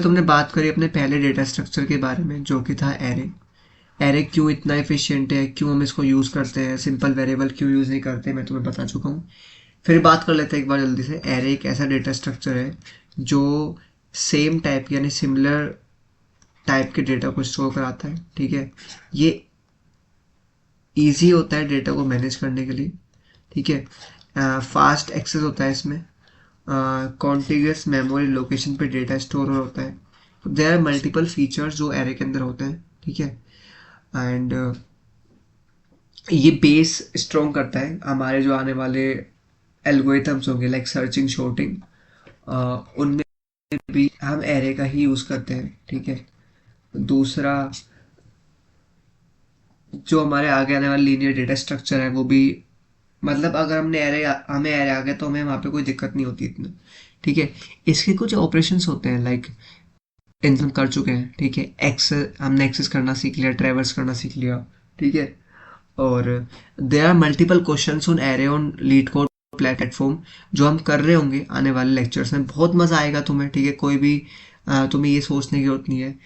तुमने बात करी अपने पहले डेटा स्ट्रक्चर के बारे में जो कि था एरे। एरे क्यों इतना एफिशिएंट है, क्यों हम इसको यूज़ करते हैं, सिंपल वेरिएबल क्यों यूज़ नहीं करते, मैं तुम्हें बता चुका हूँ। फिर बात कर लेते हैं एक बार जल्दी से, एरे एक ऐसा डेटा स्ट्रक्चर है जो सेम टाइप यानी सिमिलर टाइप के डेटा को स्टोर कराता है। ठीक है, ये इजी होता है डेटा को मैनेज करने के लिए। ठीक है, फास्ट एक्सेस होता है इसमें, कॉन्टिग्यूअस मेमोरी लोकेशन पे डेटा स्टोर होता है। तो देयर आर मल्टीपल फीचर्स जो एरे के अंदर होते हैं। ठीक है, एंड ये बेस स्ट्रॉन्ग करता है हमारे जो आने वाले एल्गोरिथम्स होंगे लाइक सर्चिंग शॉर्टिंग, उनमें भी हम एरे का ही यूज़ करते हैं। ठीक है, दूसरा जो हमारे आगे आने वाला लीनियर डेटा स्ट्रक्चर है वो भी, मतलब अगर हमें एरे आ गया तो हमें वहाँ पे कोई दिक्कत नहीं होती इतना। ठीक है, इसके कुछ ऑपरेशंस होते हैं लाइक इन हम कर चुके हैं। ठीक है, हमने एक्सेस करना सीख लिया, ट्रैवर्स करना सीख लिया। ठीक है, और there are multiple questions on array on LeetCode platform जो हम कर रहे होंगे आने वाले लेक्चर्स में। बहुत मज़ा आएगा तुम्हें, ठीक है। कोई भी तुम्हें ये सोचने की जरूरत नहीं है।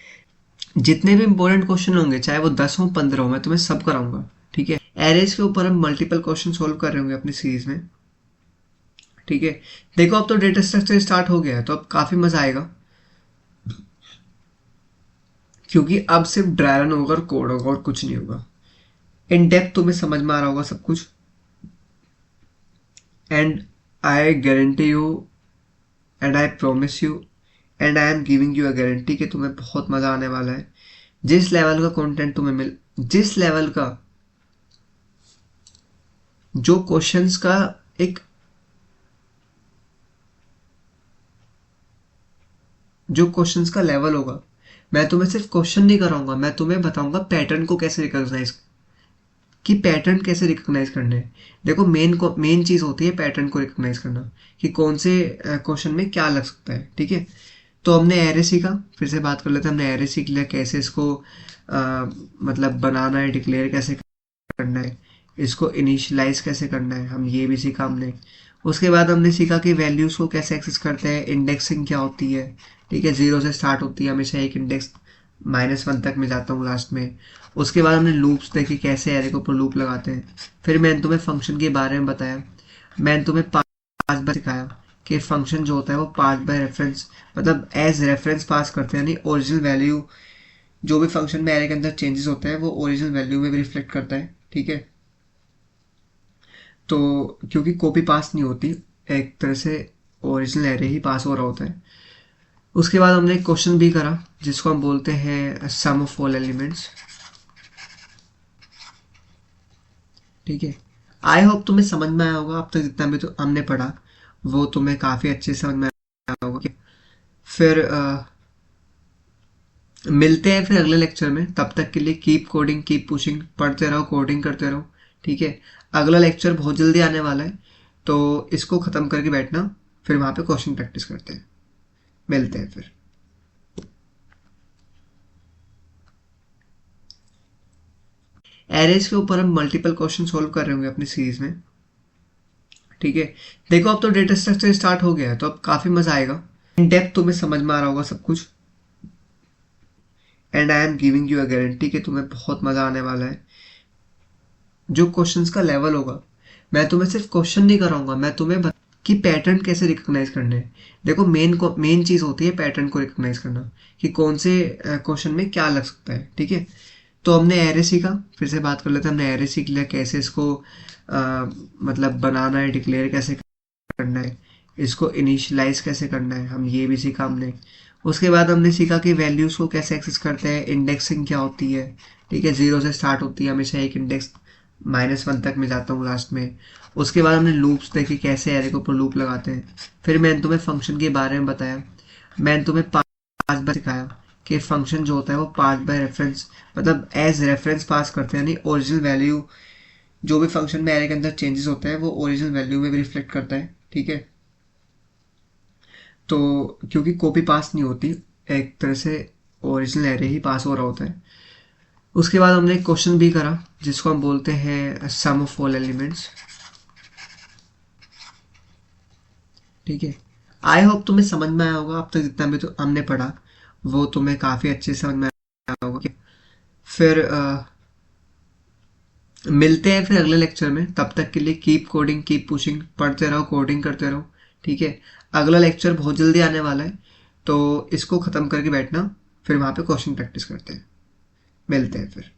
जितने भी इंपॉर्टेंट क्वेश्चन होंगे, चाहे वो 10 हो 15 हो, मैं तुम्हें सब कराऊंगा, ठीक है। एरेज के ऊपर हम मल्टीपल क्वेश्चन सोल्व कर रहे होंगे अपनी सीरीज में, ठीक है। देखो अब तो डेटा स्ट्रक्चर स्टार्ट हो गया है, तो अब काफ़ी मज़ा आएगा, क्योंकि अब सिर्फ ड्राई रन होगा और कोड होगा और कुछ नहीं होगा। इन डेप्थ तुम्हें समझ में आ रहा होगा सब कुछ। And I guarantee you and I promise you and I am giving you a guarantee कि तुम्हें बहुत मज़ा आने वाला है। जिस लेवल का कंटेंट तुम्हें जिस लेवल का जो क्वेश्चंस का एक जो क्वेश्चंस का लेवल होगा, मैं तुम्हें सिर्फ क्वेश्चन नहीं कराऊंगा, मैं तुम्हें बताऊंगा पैटर्न को कैसे रिकॉग्नाइज, कि पैटर्न कैसे रिकॉग्नाइज करने हैं। देखो मेन चीज़ होती है पैटर्न को रिकॉग्नाइज करना, कि कौन से क्वेश्चन में क्या लग सकता है, ठीक है। तो हमने एरे सीखा, फिर से बात कर लेते हैं। हमने एरे सीख लिया, कैसे इसको मतलब बनाना है, डिक्लेयर कैसे करना है, इसको इनिशियलाइज कैसे करना है, हम ये भी सीखा हमने। उसके बाद हमने सीखा कि वैल्यूज़ को कैसे एक्सेस करते हैं, इंडेक्सिंग क्या होती है, ठीक है। 0 से स्टार्ट होती है हमेशा, एक इंडेक्स -1 तक मैं जाता हूँ लास्ट में। उसके बाद हमने लूप्स देखे, कैसे एरे के ऊपर लूप लगाते हैं। फिर मैंने तुम्हें फंक्शन के बारे में बताया। मैंने तुम्हें पास बार सिखाया कि फंक्शन जो होता है वो पास बाय रेफरेंस, मतलब एज रेफरेंस पास करते हैं, यानी ओरिजिनल वैल्यू जो भी फंक्शन में एरे के अंदर चेंजेस होते हैं वो ओरिजिनल वैल्यू में भी रिफ्लेक्ट करता है, ठीक है। तो क्योंकि कॉपी पास नहीं होती, एक तरह से ओरिजिनल एरे ही पास हो रहा होता है। उसके बाद हमने एक क्वेश्चन भी करा जिसको हम बोलते हैं सम ऑफ ऑल एलिमेंट्स, ठीक है। आई होप तुम्हें समझ में आया होगा। अब तक जितना भी तो हमने पढ़ा वो तुम्हें काफ़ी अच्छे से समझ में आया होगा। फिर मिलते हैं फिर अगले लेक्चर में। तब तक के लिए कीप कोडिंग कीप पुशिंग, पढ़ते रहो, कोडिंग करते रहो, ठीक है। अगला लेक्चर बहुत जल्दी आने वाला है, तो इसको ख़त्म करके बैठना, फिर वहाँ पे क्वेश्चन प्रैक्टिस करते हैं। मिलते हैं फिर। एरेज के ऊपर हम मल्टीपल क्वेश्चन सोल्व कर रहे होंगे अपनी सीरीज में, ठीक है। देखो अब तो डेटा स्ट्रक्चर स्टार्ट हो गया है, तो अब काफ़ी मज़ा आएगा। इन डेप्थ तुम्हें समझ में आ रहा होगा सब कुछ। And I am giving you a guarantee कि तुम्हें बहुत मज़ा आने वाला है। जो क्वेश्चंस का लेवल होगा, मैं तुम्हें सिर्फ क्वेश्चन नहीं कराऊंगा, मैं तुम्हें कि पैटर्न कैसे रिकॉग्नाइज करने हैं। देखो मेन चीज़ होती है पैटर्न को रिकॉग्नाइज करना, कि कौन से क्वेश्चन में क्या लग सकता है, ठीक है। तो हमने एरे सीखा, फिर से बात कर लेते हैं। हमने एरे सीख लिया, कैसे इसको मतलब बनाना है, डिक्लेयर कैसे करना है, इसको इनिशियलाइज कैसे करना है, हम ये भी सीखा हमने। उसके बाद हमने सीखा कि वैल्यूज़ को कैसे एक्सेस करते हैं, इंडेक्सिंग क्या होती है, ठीक है। 0 से स्टार्ट होती है हमेशा, एक इंडेक्स -1 तक मैं जाता हूँ लास्ट में। उसके बाद हमने लूप्स देखे, कैसे एरे के ऊपर लूप लगाते हैं। फिर मैंने तुम्हें फंक्शन के बारे में बताया। मैंने तुम्हें पास बार सिखाया कि फंक्शन जो होता है वो पास बाय रेफरेंस, मतलब एज रेफरेंस पास करते हैं, यानी ओरिजिनल वैल्यू जो भी फंक्शन में एरे के अंदर चेंजेस होते हैं वो ओरिजिनल वैल्यू में भी रिफ्लेक्ट करता है, ठीक है। तो क्योंकि कॉपी पास नहीं होती, एक तरह से ओरिजिनल एरे ही पास हो रहा होता है। उसके बाद हमने एक क्वेश्चन भी करा जिसको हम बोलते हैं सम ऑफ ऑल एलिमेंट्स, ठीक है। आई होप तुम्हें समझ में आया होगा। अब तक जितना भी तो हमने पढ़ा वो तुम्हें काफ़ी अच्छे से समझ में आया होगा। फिर मिलते हैं फिर अगले लेक्चर में। तब तक के लिए कीप कोडिंग कीप पुशिंग, पढ़ते रहो, कोडिंग करते रहो, ठीक है। अगला लेक्चर बहुत जल्दी आने वाला है, तो इसको ख़त्म करके बैठना, फिर वहाँ पे क्वेश्चन प्रैक्टिस करते हैं। मिलते हैं फिर।